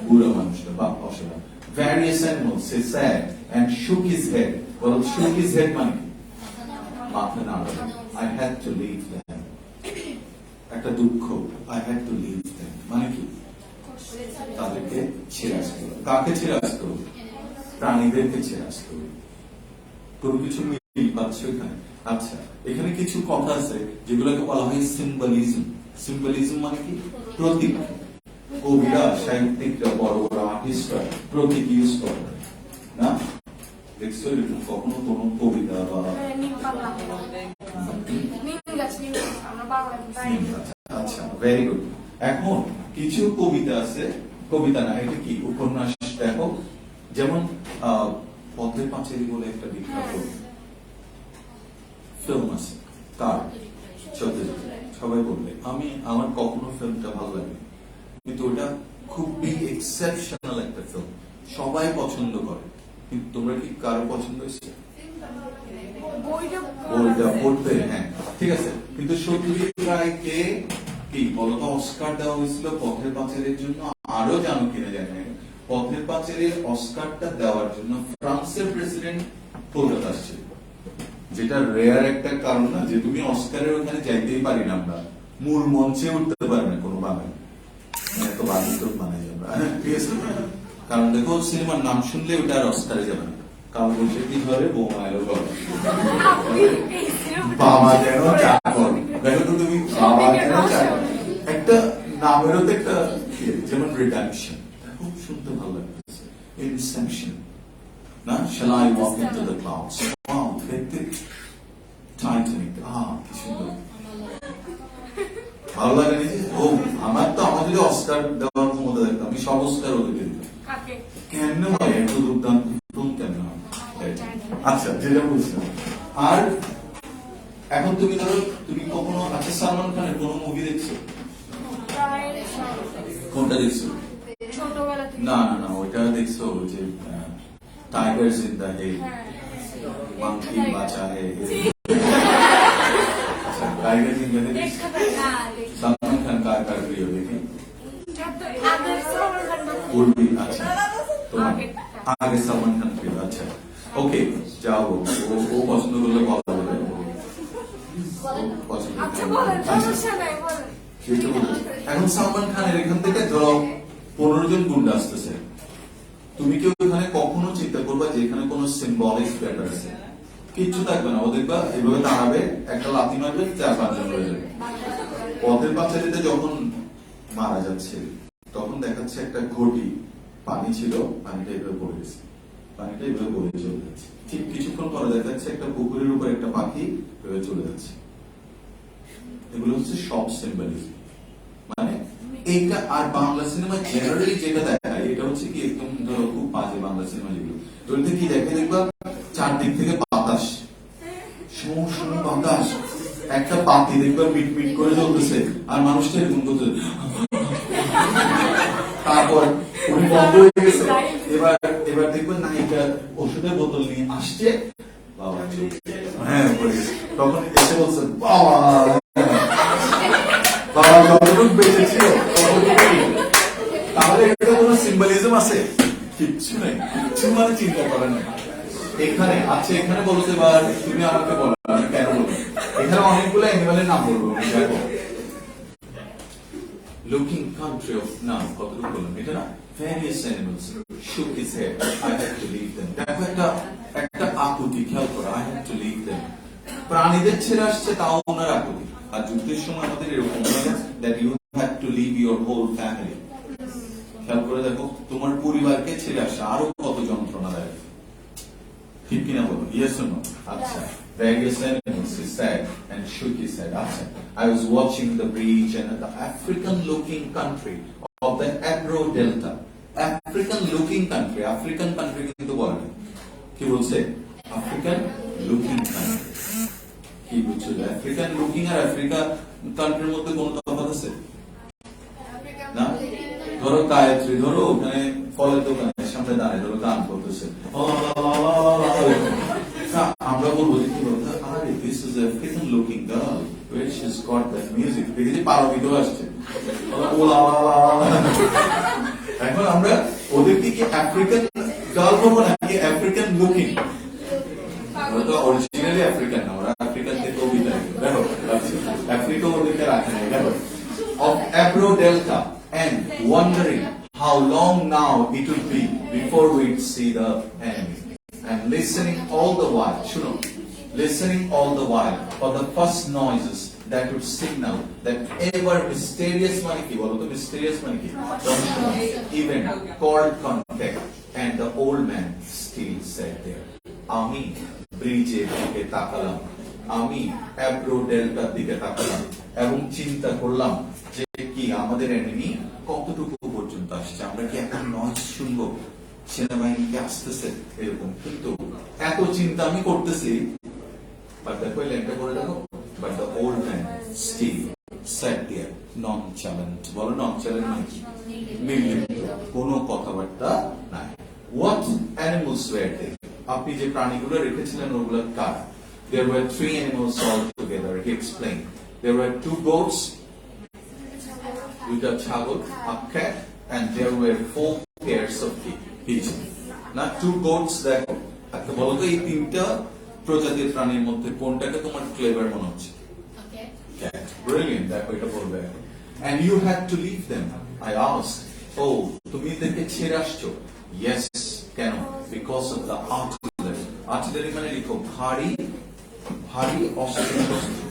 বুড়ো মানুষটা বা অসহায়। various animals, he said and shook his head. বলো, shook his head মানে কি? মাথা নাড়া। I had to leave them. একটা দুঃখ, I had to leave them মানে কি? তাদেরকে ছেড়ে আসতে হবে। কাকে ছেড়ে আসতে হবে? প্রাণীদেরকে ছেড়ে আসতে হবে। কোনো কিছু মিল পাচ্ছ এখানে? আচ্ছা, এখানে কিছু কথা আছে যেগুলোকে বলা হয় সিম্বলিজম। সিম্বলিজম মানে কি? প্রতীক। কবিরা, সাহিত্যিকরা, বড় বড় আর্টিস্টরা প্রতীক ইউজ করে না? দেখছো এরকম কখনো কোনো কবিতা বা আচ্ছা, ভেরি গুড। এখন কিছু কবিতা আছে, কবিতা না এটা কি উপন্যাস, দেখো যেমন পথের পাঁচালী বলে একটা বিখ্যাত ফিল্ম আছে, কার? সত্যজিৎ। সবাই বলবে, আমার কখনো ফিল্মটা ভালো লাগে, কিন্তু ওটা খুবই এক্সেপশনাল একটা ফিল্ম, সবাই পছন্দ করে। কিন্তু তোমরা কি কারো পছন্দ হয়েছে? বইটা পড়তে, হ্যাঁ ঠিক আছে, কিন্তু সত্যজিৎ রায়কে কি বলতো অস্কার দেওয়া হয়েছিল পথের পাঁচালীর জন্য, আরো জানো কিনা জানি না, পথের পাঁচালীর অস্কারটা দেওয়ার জন্য ফ্রান্সের প্রেসিডেন্ট কলকাতা আসছিল, যেটা রেয়ার একটা কারণ না যে তুমি অস্কারের ওখানে যাইতেই পারি না আমরা, মূল মঞ্চে উঠতে পারি না কোনো বাঙালি, এত বাধিত মানে আমরা, ঠিক আছে, কারণ দেখো সিনেমার নাম শুনলে ওটা আর অস্কারে যাবে না, কারণ বলছে কি ধরে বৌমা এলো বাবা যেন চাকর, দেখো তো তুমি বাবা যেন চাকর, একটা নামেরও তো একটা যেমন রিডাকশন, খুব শুনতে ভালো লাগতেছে, ইনসেপশন না, shall I walk into the clouds, wow দেখতে টাইটানিক, কি সুন্দর, ভালো লাগে না যে ও আমার তো, আমার যদি অস্কার দেওয়ার ক্ষমতা দেখতাম আমি সব অস্কার ওদেরকে দিতাম, কেন হয় এত দুর্দান্ত ফিল্ম কেন হয়? আচ্ছা যেটা বলছিলাম, আর এখন তুমি ধরো তুমি কখনো, আচ্ছা সালমান খানের কোনো মুভি দেখছো? কোনটা দেখছো? ছোটবেলা থেকে। না না না ওইটা দেখছো যে টাইগার জিন্দা হে, মাংকি বাঁচা হে, আচ্ছা টাইগার জিন্দা হে সালমান খান কার কার প্রিয় দেখে? উর্বি, আচ্ছা তোমার আগে সালমান খান প্রিয়, আচ্ছা ওকে যাও, ও পছন্দ করলে ভালো হবে, পছন্দ এখন সালমান খানের এখান থেকে ধরো 15 জন গুন্ডা আসতেছে, তুমি কি ওখানে কখনো চিন্তা করবা যে এখানে কোন সিম্বলিক ব্যাপার আছে? কিচ্ছু থাকবে না, ও দেখবা এভাবে দাঁড়াবে, একটা লাথি মারবে, 4-5 জন হয়ে যাবে। পথের পাঁচালীতে যখন মারা যাচ্ছে তখন দেখাচ্ছে একটা ঘটি, পানি ছিল, পানিটা এভাবে পড়ে গেছে, পানিটা এভাবে বয়ে চলে যাচ্ছে, ঠিক কিছুক্ষণ পরে দেখা যাচ্ছে একটা পুকুরের উপর একটা পাখি এভাবে চলে যাচ্ছে, এগুলো হচ্ছে সব সিম্বলিজম, মানে এইটা। আর বাংলা সিনেমা জেনারেলি যেটা দেখায় এটা হচ্ছে কি একদম ধরো খুব বাজে বাংলা সিনেমা যেগুলো, ওইটা কি দেখে দেখবা চারদিক থেকে বাতাস, শোঁ শোঁ বাতাস, একটা পাতি দেখবা মিট মিট করে চলতেছে আর মানুষটা এরকম করতে, তারপর উনি বন্ধ হয়ে গেছে, এবার দেখবেন নায়িকা ওষুধের বোতল নিয়ে আসছে, বাবা হ্যাঁ তখন এসে বলছে বাবা বাবা যতটুকু বেঁচে ছিল তাহলে এটা কোনো সিম্বলিজম আছে? কিচ্ছু নেই, কিচ্ছু মানে চিন্তা করেন না। এখানে আচ্ছা এখানে বলতে পার, তুমি আমাকে বলো আমি কেন বলবো, এখানে অনেকগুলো অ্যানিমালের নাম বলবো, দেখো লুকিং কান্ট্রি অফ, না কতটুকু বললাম এটা না, various animals shook his head, I had to leave them, দেখো একটা আকুতি, খেয়াল করো, I had to leave them, প্রাণীদের ছেড়ে আসছে তাও ওনার আকুতি, আর যুদ্ধের সময় আমাদের এরকম that you had to leave your whole family, খেয়াল করে দেখো তোমার পরিবারকে ছেড়ে আসা আরো কত যন্ত্রণা দেয়, ঠিক কিনা বলো, yes or no? আচ্ছা various animals he said and shook his head, আচ্ছা I was watching the beach and the African looking country of the Ebro Delta, African looking country, African country কিন্তু বলে কি বলছে, African looking country, কি বুঝছো আফ্রিকান লুকিং আর আফ্রিকা কান্ট্রির মধ্যে কোন তফাৎ আছে না? ধরো গায়ত্রী, ধরো ওখানে ফলের দোকানের সামনে দাঁড়িয়ে ধরো গান করতেছে, আমরা বলবো যে কি বলতো, আরে this is African looking girl, where she's got that music, দেখি পারবিত আসছে, এখন আমরা ওদেরকে কি আফ্রিকান গার্ল বলবো নাকি আফ্রিকান লুকিং? ওরা তো অরিজিনালি আফ্রিকান না, ওরা আফ্রিকান থেকে অভিনয়, দেখো আফ্রিকা ওদেরকে রাখে না, দেখো of Ebro Delta and wondering how long now it would be before we'd see the enemy, and listening all the while, শুনো, listening all the while for the first noises that would signal that ever mysterious মানে কি বলো তো, mysterious মানে কি, even called contact, and the old man still sat there, আমি ব্রিজের দিকে তাকালাম, আমি অ্যাব্রো ডেল্টার দিকে তাকালাম এবং চিন্তা করলাম যে কি আমাদের এনিমি কতটুকু পর্যন্ত আসছে, আমরা কি এখন নয়েজ শুনবো, সেনাবাহিনীকে আসতেছে এরকম, কিন্তু এত চিন্তা আমি করতেছি, বাট দেখো লেনটা করে দেখো, but the old man still sat there nonchalant, বলো nonchalant মানে কি, নির্লিপ্ত, কোনো কথাবার্তা নাই। What animals were they? আপনি যে প্রাণীগুলো রেখেছিলেন ওগুলো কার? There were 3 animals all together. He explained. There were 2 goats, দুইটা ছাগল, a cat, and there were 4 pairs of pigeons. না 2 goats দেখো, আচ্ছা বলো তো এই তিনটা প্রজাতির প্রাণীর মধ্যে কোনটাকে তোমার ক্লেভার মনে হচ্ছে? Cat. Brilliant. দেখো এটা বলবে। And you had to leave them. I asked. Oh, তুমি এদেরকে ছেড়ে আসছো? Yes. কেন? Because of the artillery. Artillery মানে লিখো ভারী ভারী অস্ত্রশস্ত্র।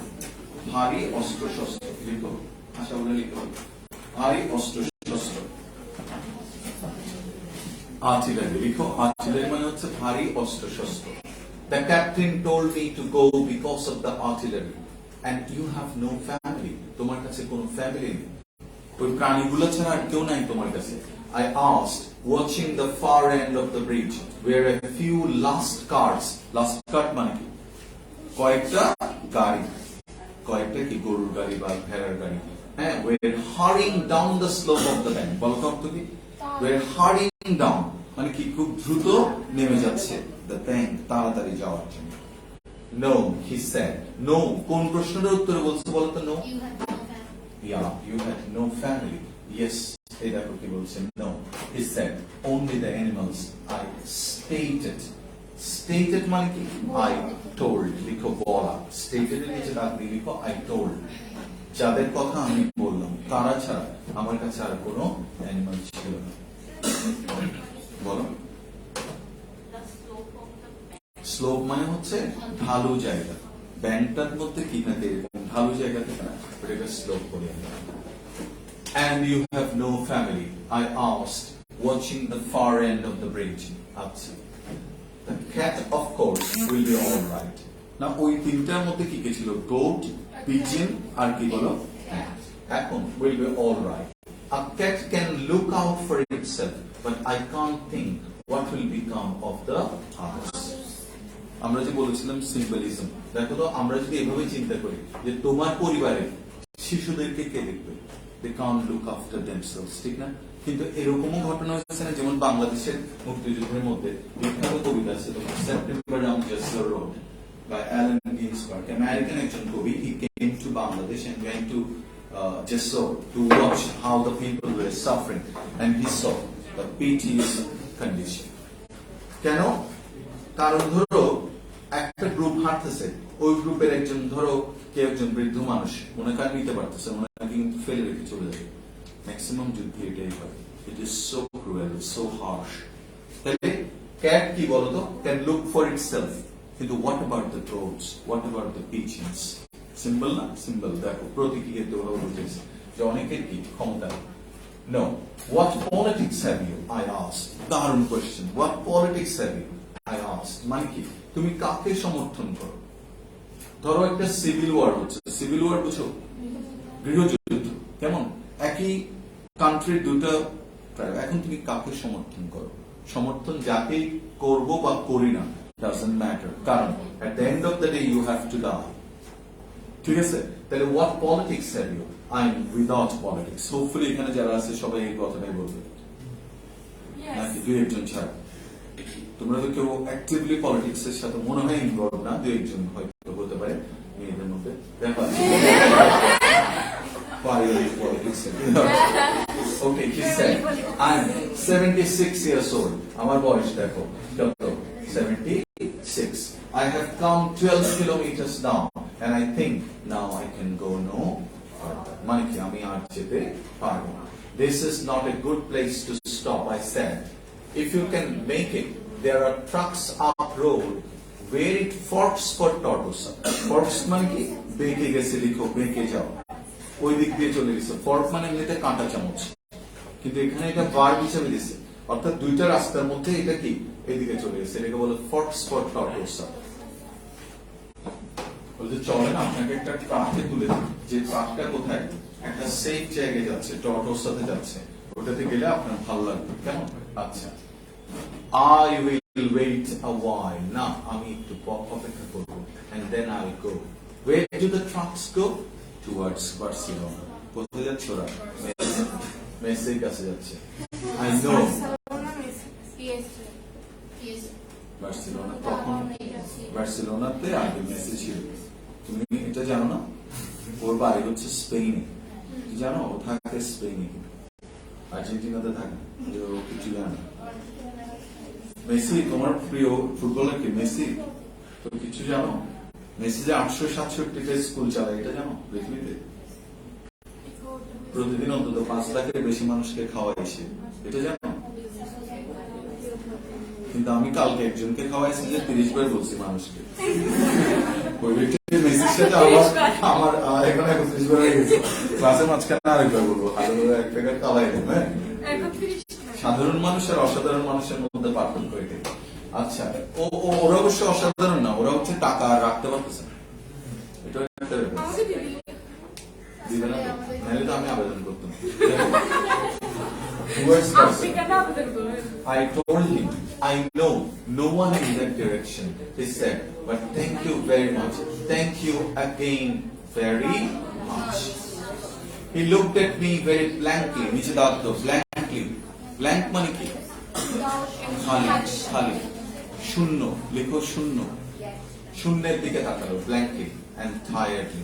ভারী অস্ত্রশস্ত্র লিখো। আশা বলে লিখো ভারী অস্ত্রশস্ত্র। Artillery লিখো। Artillery মানে হচ্ছে ভারী অস্ত্রশস্ত্র। The captain told me to go because of the artillery. And you have no family. তোমার কাছে কোনো ফ্যামিলি নেই। ওই প্রাণীগুলো ছাড়া আর কেউ নাই তোমার কাছে। I asked, watching the far end of the bridge, where a few last carts, last cart মানে কি? কয়েকটা গাড়ি, কয়েকটা কি গরুর গাড়ি বা ভেড়ার গাড়ি, হ্যাঁ, were hurrying down the slope of the bank. বলো তো অর্থ কি? Were hurrying down মানে কি খুব দ্রুত নেমে যাচ্ছে the bank, তাড়াতাড়ি যাওয়ার জন্য। No, he said. No, কোন প্রশ্নের উত্তরে বলছে বলো তো? No. Yeah, you had no family. Yes, এই দেখো কি বলছে? No, he said. Only the animals. I stated. Stated মানে কি? I told. লিখো বলা। Stated এর নিচে দাগ দিয়ে লিখো I told. যাদের কথা আমি বললাম তারা ছাড়া আমার কাছে আর কোনো অ্যানিমাল ছিল না। বলো। স্লোপ মানে হচ্ছে ঢালু জায়গা। ব্যাংকটার মধ্যে কি থাকে এরকম ঢালু জায়গা থাকে না, ওটাকে স্লোপ বলে। And you have no family, I asked, watching the far end of the bridge. আচ্ছা, the cat of course will be all right. না ওই তিনটার মধ্যে কি কি ছিল? গোট, পিজন আর কি বলো? এখন will be all right. A cat can look out for itself, but I can't think what will become of the others. আমরা যে বলেছিলাম সিম্বলিজম, দেখো তো আমরা যদি এভাবে চিন্তা করি যে তোমার পরিবারে শিশুদেরকে কে দেখবে? They can't look after themselves, ঠিক না? কিন্তু এরকমও ঘটনা হয়েছে না, যেমন বাংলাদেশের মুক্তিযুদ্ধের মধ্যে বিখ্যাত কবিতা আছে তোমার September on Jessore road by Allen Ginsberg, American একজন কবি। He came to Bangladesh and went to Jessore to watch how the people were suffering, and he saw the piteous condition. কেন? কারণ ধরো একটা গ্রুপ হাঁটতেছে, ওই গ্রুপের একজন ধরো কে একজন বৃদ্ধ মানুষ মনে কার নিতে পারতেছে, মনে কিন্তু ফেলে রেখে চলে যাবে। ম্যাক্সিমাম যুদ্ধে এটাই হয়। It is so cruel, so harsh. তাহলে ক্যাট কি বলতো? ক্যান লুক ফর ইটসেলফ, কিন্তু what about the trolls, what about the pigeons? Symbol না? সিম্বল দেখো প্রতীকীকে তো বুঝেছে যে অনেকের কি ক্ষমতা। No, what politics have you? I asked. দারুণ question. What politics have you? I asked. মানে কি? তুমি কাকে সমর্থন করো? ধরো একটা সিভিল ওয়ার হচ্ছে। সিভিল ওয়ার বুঝো? গৃহযুদ্ধ। কেমন? একই কান্ট্রির দুটো, এখন তুমি কাকে সমর্থন করো? সমর্থন যাকেই করব বা করি না, doesn't matter, কারণ at the end of the day you have to die. ঠিক আছে? তাহলে what politics have you? I'm without politics. Hopefully এখানে যারা আছে সবাই এই কথাটাই বলবে, নাকি দুই একজন ছাড়া? তোমরা তো কেউ অ্যাক্টিভলি পলিটিক্স এর সাথে মনে হয় ইনভলভ না, দুই একজন হয়তো হতে পারে মেয়েদের মধ্যে। দেখো politics. Okay, he said, I'm 76 years old. আমার বয়স দেখো কত? 76. I have come 12 kilometers down and I think now I can go no further. মানে কি আমি আর যেতে পারবো না। This is not a good place to stop, I said. If you can make it, there are trucks up road where it forks for Tortosa. Forks মানে কি? বেঁকে গেছে, লিখো বেঁকে যাও, ওই দিক দিয়ে চলে গেছে। ফর্ক মানে এমনিতে কাঁটা চামচ, কিন্তু এখানে এটা ভার্ব হিসেবে দিছে, অর্থাৎ দুইটা রাস্তার মধ্যে এটা কি এদিকে চলে গেছে, এটাকে বলে ফর্কস ফর টর্টোসা। বলতে চলে না, আপনাকে একটা ট্রাকে তুলে দিই, যে ট্রাকটা কোথায় একটা সেফ জায়গায় যাচ্ছে, টর্টোসাতে যাচ্ছে, ওটাতে গেলে আপনার ভালো লাগবে। কেমন? আচ্ছা, I will wait a while. না, আমি একটু অপেক্ষা করব, and then I will go. Where do the trucks go? Towards Barcelona. কোথায় যাচ্ছে ওরা? মেসির কাছে যাচ্ছে। I know. Barcelona. বার্সেলোনাতে আগে মেসি ছিল, তুমি এটা জানো না? ওর বাড়ি হচ্ছে স্পেনে, জানো? ও থাকে স্পেনে, আর্জেন্টিনাতে থাকে, ও কিছু জানে। মেসি তোমার প্রিয় ফুটবলার কি? মেসি তো কিছু জানো? মেসি যে 867টা স্কুল চালায়, এটা জানো? পৃথিবীতে প্রতিদিন অন্তত 5 লাখের বেশি মানুষকে খাওয়াইছে, এটা জানো? কিন্তু আমি কালকে একজনকে খাওয়াইছি যে 30 বার বলছি মানুষকে। ওই ব্যক্তি মেসির সাথে আমার এখন 31 বার হয়ে গেছে। ক্লাসের মাঝখানে আরেকবার বলবো, ভালো করে এক প্যাকেট খাওয়াই দেন। হ্যাঁ, সাধারণ মানুষ আর অসাধারণ মানুষের মধ্যে পার্থক্য এটাই। আচ্ছা, ওরা অবশ্য অসাধারণ না, ওরা হচ্ছে টাকা রাখতে পারতেছে না, এটা একটা ব্যাপার। দিবে না? নাহলে তো আমি আবেদন করতাম। I told him, I know no one in that direction. He said, but thank you very much. Thank you again very much. He looked at me very blankly. নিচে দাও তো, blankly. Blank মানে কি? খালি, খালি। শূন্য, লেখো শূন্য। শূন্যের দিকে তাকালো, blankly and tiredly.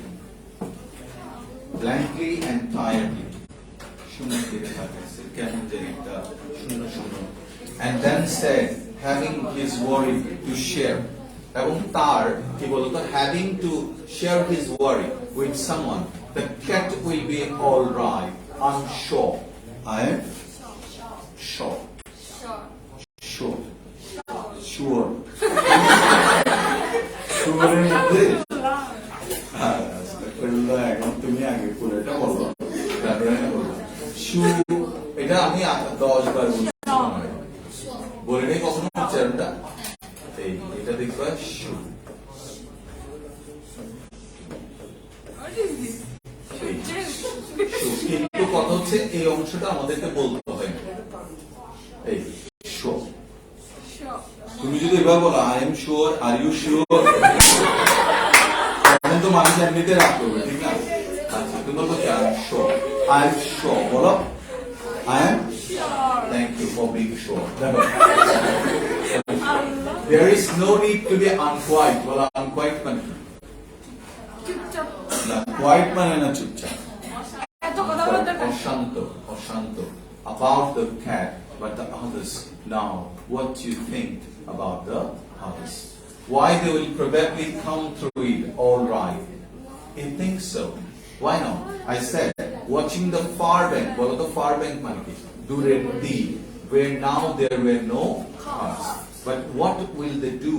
Blankly and tiredly. শূন্যের দিকে তাকাইছে, কেমন যেন একটা শূন্য শূন্য। And then said, having his worry to share. এবং তার কি বলতো, having to share his worry with someone. The cat will be all right, I'm sure. I am sure. Sure. Sure. Sure এর মধ্যে এখন তুমি আগে পুরোটা বলো, এটা আমি 10 বার বলে নেই কখনো উচ্চারণটা। এটা দেখবা শু, কিন্তু কথা হচ্ছে এই অংশটা আমাদেরকে বলতে হয় না। এই শো, তুমি যদি এবার বলো I am sure, are you sure, তখন তো মানুষ এমনিতে রাগ করবে, ঠিক না? আচ্ছা, তুমি বলবো কি I am sure, I am sure, বলো I am sure. Thank you for being sure. There is no need to be unquiet. Well, unquiet মানে না, quiet মানে না চুপচাপ, অশান্ত, অশান্ত। About the cat, but the others. Now, what do you think about the others? Why they will probably come through it all right? You think so? Why not? I said, watching the far bank. What the far bank monkey? During the where now there were no cars. But what will they do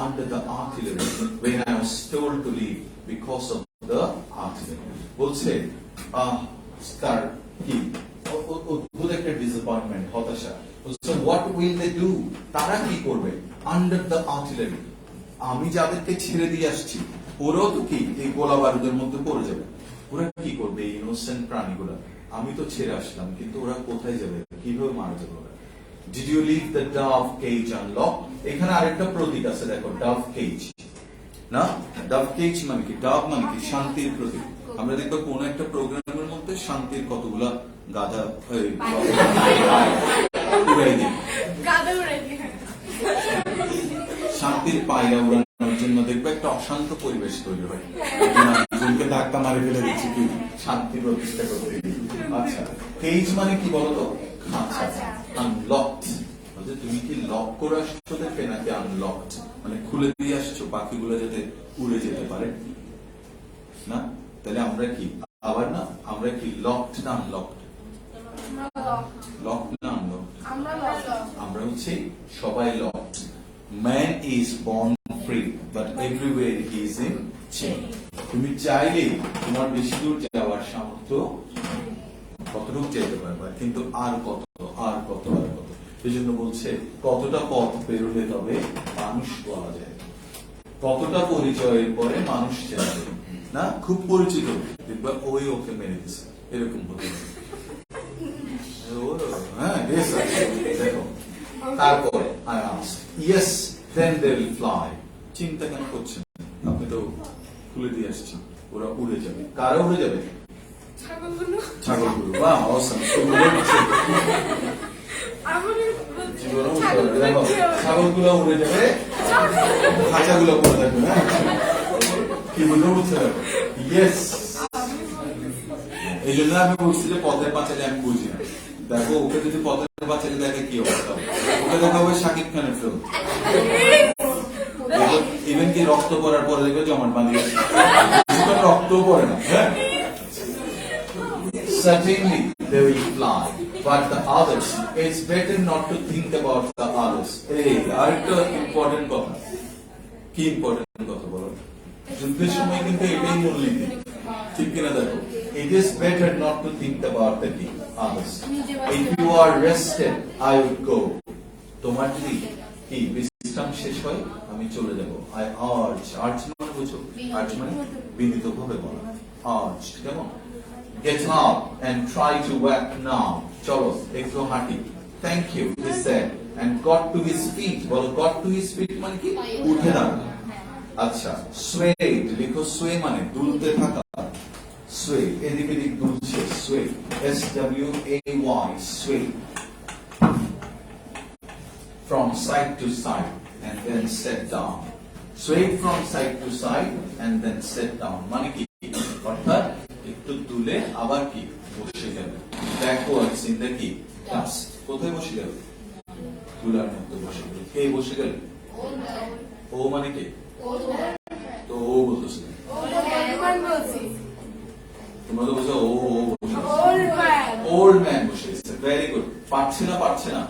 under the artillery when I was told to leave because of the artillery? বলছে স্টার কি অদ্ভুত একটা ডিসঅ্যাপয়েন্টমেন্ট, হতাশা। So what will they do? তারা কি করবে? Under the artillery. আমি যাদেরকে ছেড়ে দিয়ে আসছি, ওরাও তো কি এই গোলা বারুদের মধ্যে পড়ে যাবে। ওরা কি করবে? ইনোসেন্ট প্রাণীগুলা, আমি তো ছেড়ে আসলাম, কিন্তু ওরা কোথায় যাবে, কিভাবে মারা যাবে ওরা? Did you leave the dove cage unlocked? এখানে আরেকটা প্রতীক আছে, দেখো, dove cage না? dove cage মানে কি? dove মানে কি? শান্তির প্রতীক। আমরা দেখবো কোন একটা প্রোগ্রামের মধ্যে শান্তির কতগুলা গাধা উড়াই দিই, শান্তির পায়রা উড়ানোর জন্য দেখবে একটা অশান্ত পরিবেশ তৈরি হয়, জনকে ধাক্কা মারে ফেলে দিচ্ছি কি শান্তি প্রতিষ্ঠা করতে। আচ্ছা, কেজ মানে কি বলতো? আচ্ছা, আনলকড, তুমি কি লক করে আসছো দেখে, নাকি আনলকড মানে খুলে দিয়ে আসছো পাখিগুলো যাতে উড়ে যেতে পারে না? তাহলে আমরা কি আবার না, আমরা কি লকড না আনলকড? লকড না আনলকড? আমরা হচ্ছে সবাই locked. Man is born free, but everywhere he is in chain. তুমি চাইলে তোমার বেশি দূর যাওয়ার সামর্থ্য কতটুকু যেতে পারবে, কিন্তু আর কত, আর কত, আর কত। এই জন্য বলছে কতটা পথ পেরোলে তবে মানুষ বলা যায়, কতটা পরিচয়ের পরে মানুষ চেনা না। খুব পরিচিত দেখবা ওই ওকে মেরে দিচ্ছে, এরকম হতে পারে। হ্যাঁ, দেখো, তারপরে I asked, yes, then they will fly. চিন্তা কেন করছেন? আপনি তো খুলে দিয়ে আসছেন, ওরা উড়ে যাবে। কারা উড়ে যাবে? ছাগলগুলো। বাহ, অসাম। ছাগলগুলো উড়ে যাবে, খাঁচাগুলো করে থাকবে, হ্যাঁ কি বুঝতে বুঝতে পারবে? ইয়েস, এই জন্য আমি বলছি যে পথের পাঁচালী আমি বুঝি না। দেখো ওকে যদি পথের পাঁচালী দেখে কি অবস্থা হবে, ওকে দেখা হবে শাকিব খানের ফিল্ম। ইভেন কি রক্ত পড়ার পরে দেখবে জমাট বাঁধিয়ে রক্ত পড়ে না, হ্যাঁ। Certainly they will fly, but the others, it's better not to think about the others. এই আরেকটা ইম্পর্টেন্ট কথা, কি ইম্পর্টেন্ট কথা বলো? যুদ্ধের সময় কিন্তু এটাই মূলনীতি, ঠিক কিনা দেখো? It is better not to think about the others. If you are rested, I would go. তোমার যদি কি বিশ্রাম শেষ হয় আমি চলে যাব। I urge, urge মানে বুঝো, urge মানে বিনীত ভাবে বলা, urge, কেমন? Get up and try to walk now. চলো একটু হাঁটি। Thank you, he said, and got to his feet. বলো got to his feet মানে কি? উঠে দাঁড়ানো। আচ্ছা, swayed, লিখো sway মানে দুলতে থাকা। sway, এদিক এদিক দুলছে, sway, S-W-A-Y, sway, from side to side and then sit down. Sway from side to side and then sit down. মানে কি? অর্থাৎ একটু তুলে আবার কি বসে গেল, ব্যাকওয়ার্ডস ইন দ্য কি ডাস্ট। কোথায় বসে গেল? তুলার মধ্যে বসে গেল। কে বসে গেল? ও মানে কি? তো ও বলতেছে, তোমরা তো বলছো ও ওল্ড ম্যান বসে গেছে। Very good. পারছে না, পারছে না,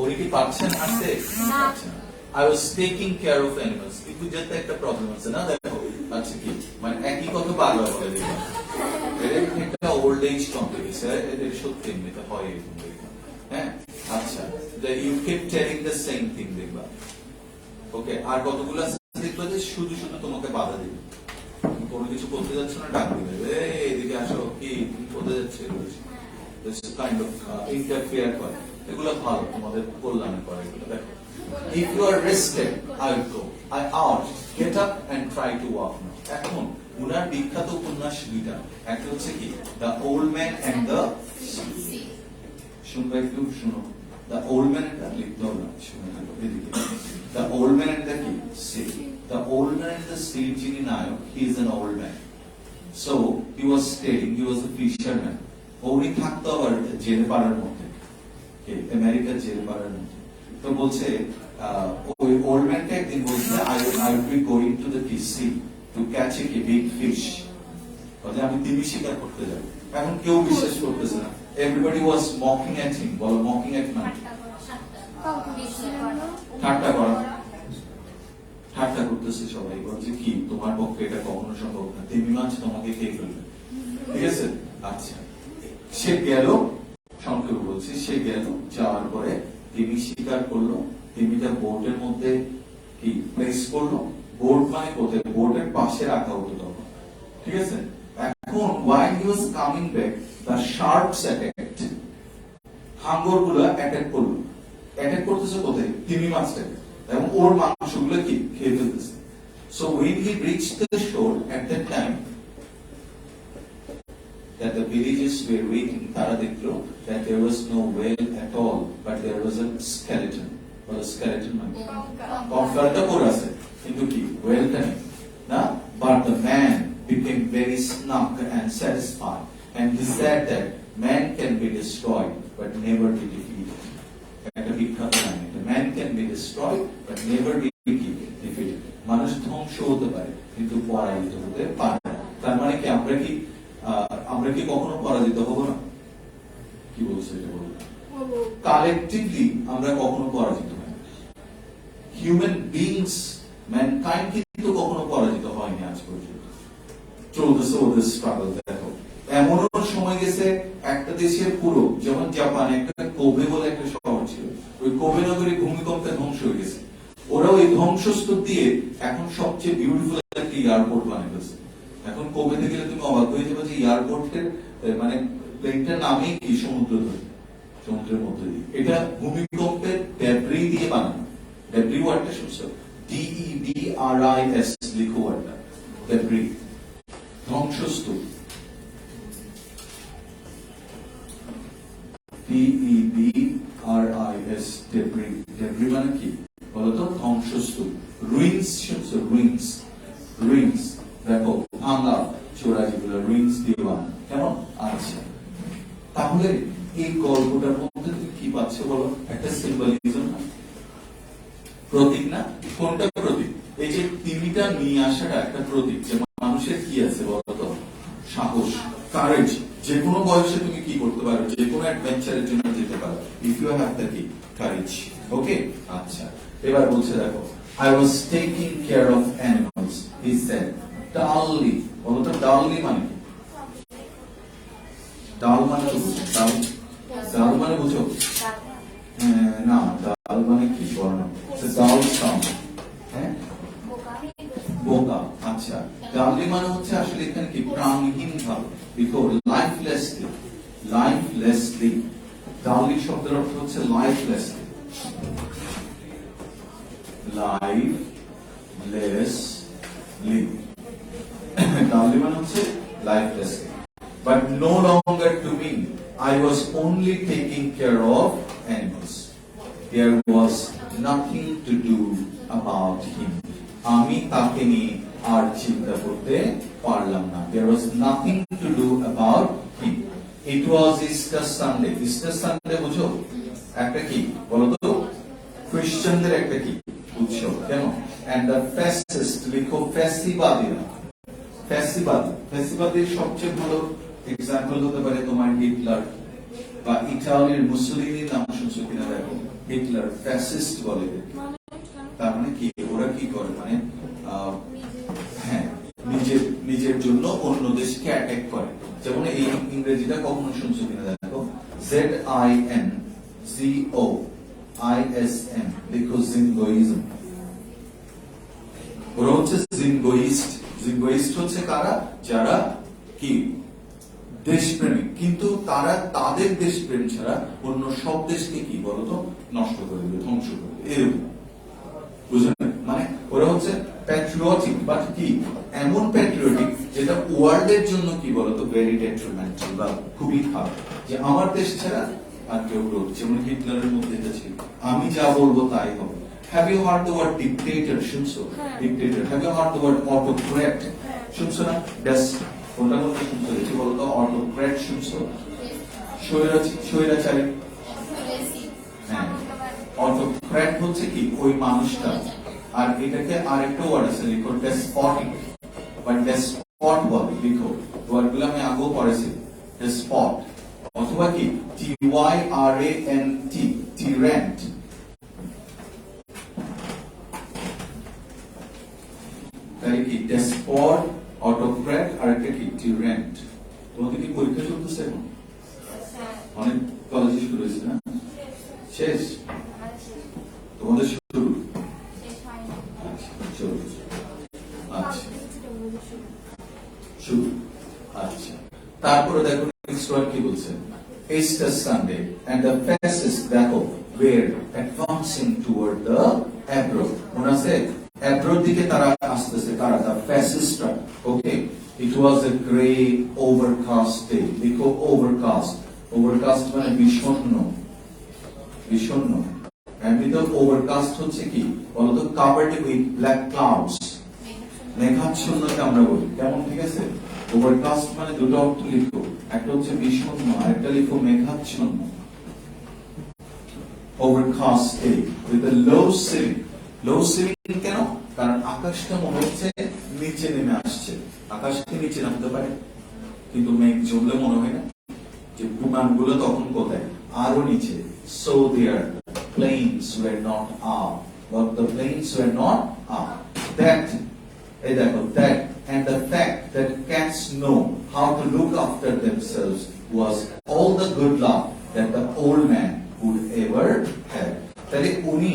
উনি কি পারছেন আসতে? পারছে না। I was taking care of animals. কিন্তু যেতে একটা প্রবলেম আছে না, দেখো আচ্ছা কি মানে একই কথা বারবার বলে দিলাম, একটা ওল্ড এজ কমপ্লেক্স, এটা সত্যি এমনিতে হয় এরকম, হ্যাঁ। আচ্ছা, you keep telling the same thing, দেখবা ওকে। আর কতগুলো দেখবা যে শুধু শুধু তোমাকে বাধা দিবে, কোনো কিছু করতে যাচ্ছে না, ডাক দিবে, এদিকে আসো, কি তুমি কোথায় যাচ্ছে, কাইন্ড অফ ইন্টারফেয়ার করে। এগুলো ভালো, তোমাদের কল্যাণে করে এগুলো। দেখো, if you are rested, I will go. I urge, get up and try to walk now. এখন উনার বিখ্যাত উপন্যাস দুইটা, একটা হচ্ছে কি the old man and the sea. শুনবে একটু শুনো, the old man and the লিখতে হবে, শুনে থাকো এদিকে। The old man and the কি sea. The old man and the sea যিনি নায়ক, he is an old man. So he was staying, he was a fisherman. উনি থাকতো আবার জেলে পাড়ার মধ্যে, আমেরিকার জেলে পাড়ার মধ্যে। তো বলছে ওই ওল্ড ম্যানটা একদিন বলছে I will be going to the sea to catch a big fish. আমি তিমি শিকার করতে যাব। এখন কেউ বিশ্বাস করতেছে না, everybody was mocking at him. বলো মকিং অ্যাট মানে ঠাট্টা করা, ঠাট্টা করতেছে সবাই, বলছে কি তোমার পক্ষে এটা কখনো সম্ভব না, তিমি মাছ তোমাকে খেয়ে ফেলবে, ঠিক আছে। আচ্ছা, সে গেল, সংক্ষেপে বলছি, সে গেল, যাওয়ার পরে তিমি শিকার করলো, তিমিটা বোর্ডের মধ্যে কি প্লেস করলো। বোর্ড মানে কোথায়? বোর্ডের পাশে রাখা হতো তখন, ঠিক আছে। এখন while he was coming back, the sharks attacked. হাঙ্গরগুলো অ্যাটাক করলো। অ্যাটাক করতেছে কোথায়? তিমি মাছটাকে, এবং ওর মাংসগুলো কি খেয়ে ফেলতেছে। So when he reached the shore at that time, that the villagers were waiting, তারা দেখলো that there was no whale at all, but there was a skeleton. Or a skeleton মানে কঙ্কালটা পড়ে আছে, কিন্তু কি whaleটা নেই না। But the man became very snug and satisfied, and he said that man can be destroyed but never be defeated. একটা বিখ্যাত line, man can be destroyed but never be defeated. মানুষ ধ্বংস হতে পারে কিন্তু পরাজিত হতে পারে না। তার মানে কি আমরা কি কখনো পরাজিত হব না? কি বলছে এটা বলুন? কালেকটিভলি আমরা কখনো পরাজিত হই না। হিউম্যান বিংস, ম্যানকাইন্ড কিন্তু কখনো পরাজিত হয়নি আজ পর্যন্ত। চলতেছে ওদের স্ট্রাগল। দেখো, এমনও সময় গেছে একটা দেশের পুরো, যেমন জাপান, একটা কোবে বলে একটা শহর ছিল, ওই কোবে নগরী ভূমিকম্পে ধ্বংস হয়ে গেছে। ওরা ওই ধ্বংসস্তূপ দিয়ে এখন সবচেয়ে বিউটিফুল একটা এয়ারপোর্ট বানিয়ে ফেলছে। এখন কোবেতে গেলে তুমি অবাক হয়ে যাবে যে এয়ারপোর্টের মানে প্লেনটার নামেই কি সমুদ্র ধরে, সমুদ্রের মধ্যে দিয়ে। এটা ভূমিকম্পের ডেব্রি দিয়ে বানানো। ডেব্রি ওয়ার্ডটা শুনছো? DEBRIS লিখো ওয়ার্ডটা, ডেব্রি, ধ্বংসস্তূপ। DEBRIS, debris. ডেব্রি মানে কি বলতো? ধ্বংসস্তূপ। একটা সিম্বলিজম না, প্রতীক না? কোনটা প্রতীক? এই যে তিমিটা নিয়ে আসাটা একটা প্রতীক যে মানুষের কি আছে বলতো, সাহস, কারেজ। যে কোনো বয়সে তুমি কি করতে পারো, যে কোনো অ্যাডভেঞ্চারের জন্য যেতে পারো ইফ ইউ হ্যাভ দ্য কি কারেজ। ওকে, আচ্ছা এবার বলছে দেখো, I was taking care of animals, he said. Dully, বলতো ডাললি মানে কি? ডাল মানে তো বুঝো, ডাল মানে বুঝো? না, ডাল মানে কি বর্ণ? ডাল সাউন্ড, হ্যাঁ, বোকা। আচ্ছা, ডাললি মানে হচ্ছে আসলে এখানে কি প্রাণহীন ভাবে, দেখো লাইফলেসলি, লাইফলেসলি। ডাললি শব্দের অর্থ হচ্ছে লাইফলেসলি, লাইফলেসলি। ডাললি মানে হচ্ছে লাইফলেসলি। But no longer to me. I was only taking care of animals. There was nothing to do about him. আমি তাকে নিয়ে আর চিন্তা করতে পারলাম না। There was nothing to do about him. It was Easter Sunday. Easter Sunday বুঝো? একটা কি বলো তো? খ্রিস্টানদের একটা কি উৎসব, কেন? And the fascist, লিখো ফ্যাসিবাদীরা। ফ্যাসিবাদের সবচেয়ে ভালো এক্সাম্পল হতে পারে তোমার হিটলার বা ইটালির মুসলিনের নাম শুনছো কিনা দেখো, হিটলার ফ্যাসিস্ট বলে। তার মানে কি, ওরা কি করে মানে হ্যাঁ, নিজের জন্য অন্য দেশকে অ্যাটাক করে। যেমন এই ইংরেজিটা কখনো শুনছো কিনা দেখো, ZINGOISM, লিখো জিঙ্গোইজম। ওরা হচ্ছে জিঙ্গোইস্ট। জিঙ্গোইস্ট হচ্ছে কারা? যারা কি দেশপ্রেমিক, কিন্তু তারা তাদের দেশপ্রেম ছাড়া অন্য সব দেশকে কি বলতো নষ্ট করে দেবে, ধ্বংস করে দেবে, এরকম। বুঝলেন? মানে ওরা হচ্ছে প্যাট্রিয়টিক, বাট কি এমন প্যাট্রিয়টিক যেটা ওয়ার্ল্ডের জন্য কি বলতো ভেরি ডেট্রিমেন্টাল বা খুবই খারাপ, যে আমার দেশ ছাড়া আর কেউ রোগ। যেমন হিটলারের মধ্যে এটা ছিল, আমি যা বলবো তাই হবে। Have you heard the word dictator? শুনছো? Dictator. Have you heard the word autocrat? শুনছো না? কোনটা কোনটা শুনছো? দেখি বলো তো, অটোক্র্যাট শুনছো? স্বৈরাচারী। হ্যাঁ, অটোক্র্যাট হচ্ছে কি ওই মানুষটা। আর এটাকে আরেকটা ওয়ার্ড আছে, লিখো ডেসপটিক বা ডেসপট বলে, লিখো। ওয়ার্ডগুলো আমি আগেও পড়েছি, ডেসপট অথবা কি TYRANT, টিরান্ট। তাই কি ডেসপট, অটোক্র্যাট আর একটা কি টিরান্ট। তোমাদের কি পরীক্ষা চলতেছে এখন? অনেক কলেজে শুরু হয়েছে না? শেষ? তোমাদের শুরু? আচ্ছা, শুরু। আচ্ছা, তারপরে দেখো নেক্সট ওয়ার্ড কি বলছে, Easter Sunday and the fascists দেখো were advancing toward the Ebro. মনে আছে? Ebro দিকে তারা আসতেছে, কারা? The fascistরা। Okay, it was a grey overcast day. দেখো overcast, overcast মানে বিষণ্ণ, বিষণ্ণ। এমনিতে overcast হচ্ছে কি বলতো, covered with black clouds, মেঘাচ্ছন্নকে আমরা বলি, কেমন? ঠিক আছে, ওভারকাস্ট মানে দুটো অর্থ লিখো, একটা হচ্ছে বিষণ্ণ আর একটা লিখো মেঘাচ্ছন্ন। Overcast day with a low ceiling. Low ceiling কেন? কারণ আকাশটা মনে হচ্ছে নিচে নেমে আসছে। আকাশ কি নিচে নামতে পারে, কিন্তু মেঘ জমলে মনে হয় না যে বিমানগুলো তখন কোথায়, আরো নিচে। So their planes were not up, but the planes were not up. That, এই দেখো, that and the fact that cats know how to look after themselves was all the good luck that the old man would ever have. তাহলে উনি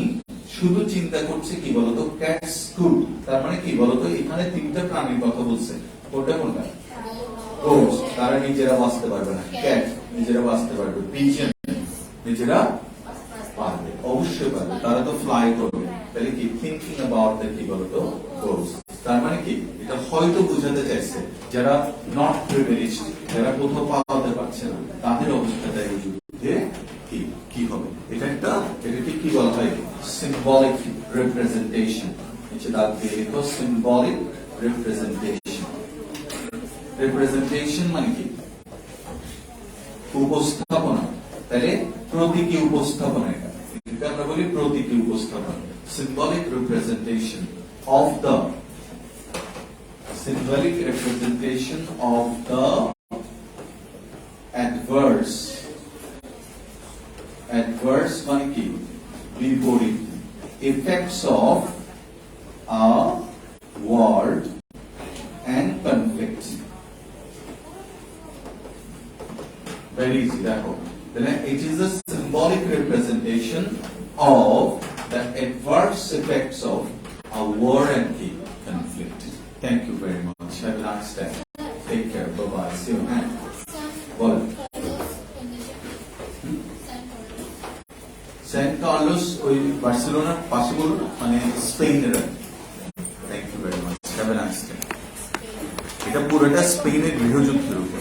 শুধু চিন্তা করছে কি বলতো, ক্যাটস কুড, তার মানে কি বলতো, এখানে তিনটা প্রাণীর কথা বলছে। কোনটা কোনটা? গোস, তারা নিজেরা বাঁচতে পারবে না। ক্যাট নিজেরা বাঁচতে পারবে। পিজন নিজেরা পারবে, অবশ্যই পারবে, তারা তো ফ্লাই করবে। তাহলে কি থিঙ্কিং অ্যাবাউট দ্য কি বলতো গোস। তার মানে কি এটা হয়তো বোঝাতে চাইছে যারা নট প্রিভিলেজড, যারা কোথাও পাওয়াতে পারছে না, তাদের অবস্থাটা এই যুদ্ধে কি কি হবে। এটাকে কি বলা হয়? Symbolic representation. এটা দাগ দিয়ে লিখো, সিম্বলিক রিপ্রেজেন্টেশন। রিপ্রেজেন্টেশন মানে কি? উপস্থাপনা। তাহলে প্রতীকী উপস্থাপনা। বলি প্রতীকী উপস্থাপন, symbolic representation of the adverse মানে কি বিপরীত effects of a word and conflict. Very easy, দেখো তাহলে it is a symbolic representation of the adverse effects of a war and conflict. Thank you very much. Have a nice day. Take care. Bye bye. See you again. বল সেন্ট কার্লোস ওই বার্সেলোনার পাশে বলো না, মানে স্পেনের। Thank you very much. Have a nice day. এটা পুরোটা স্পেনের গৃহযুদ্ধের উপর।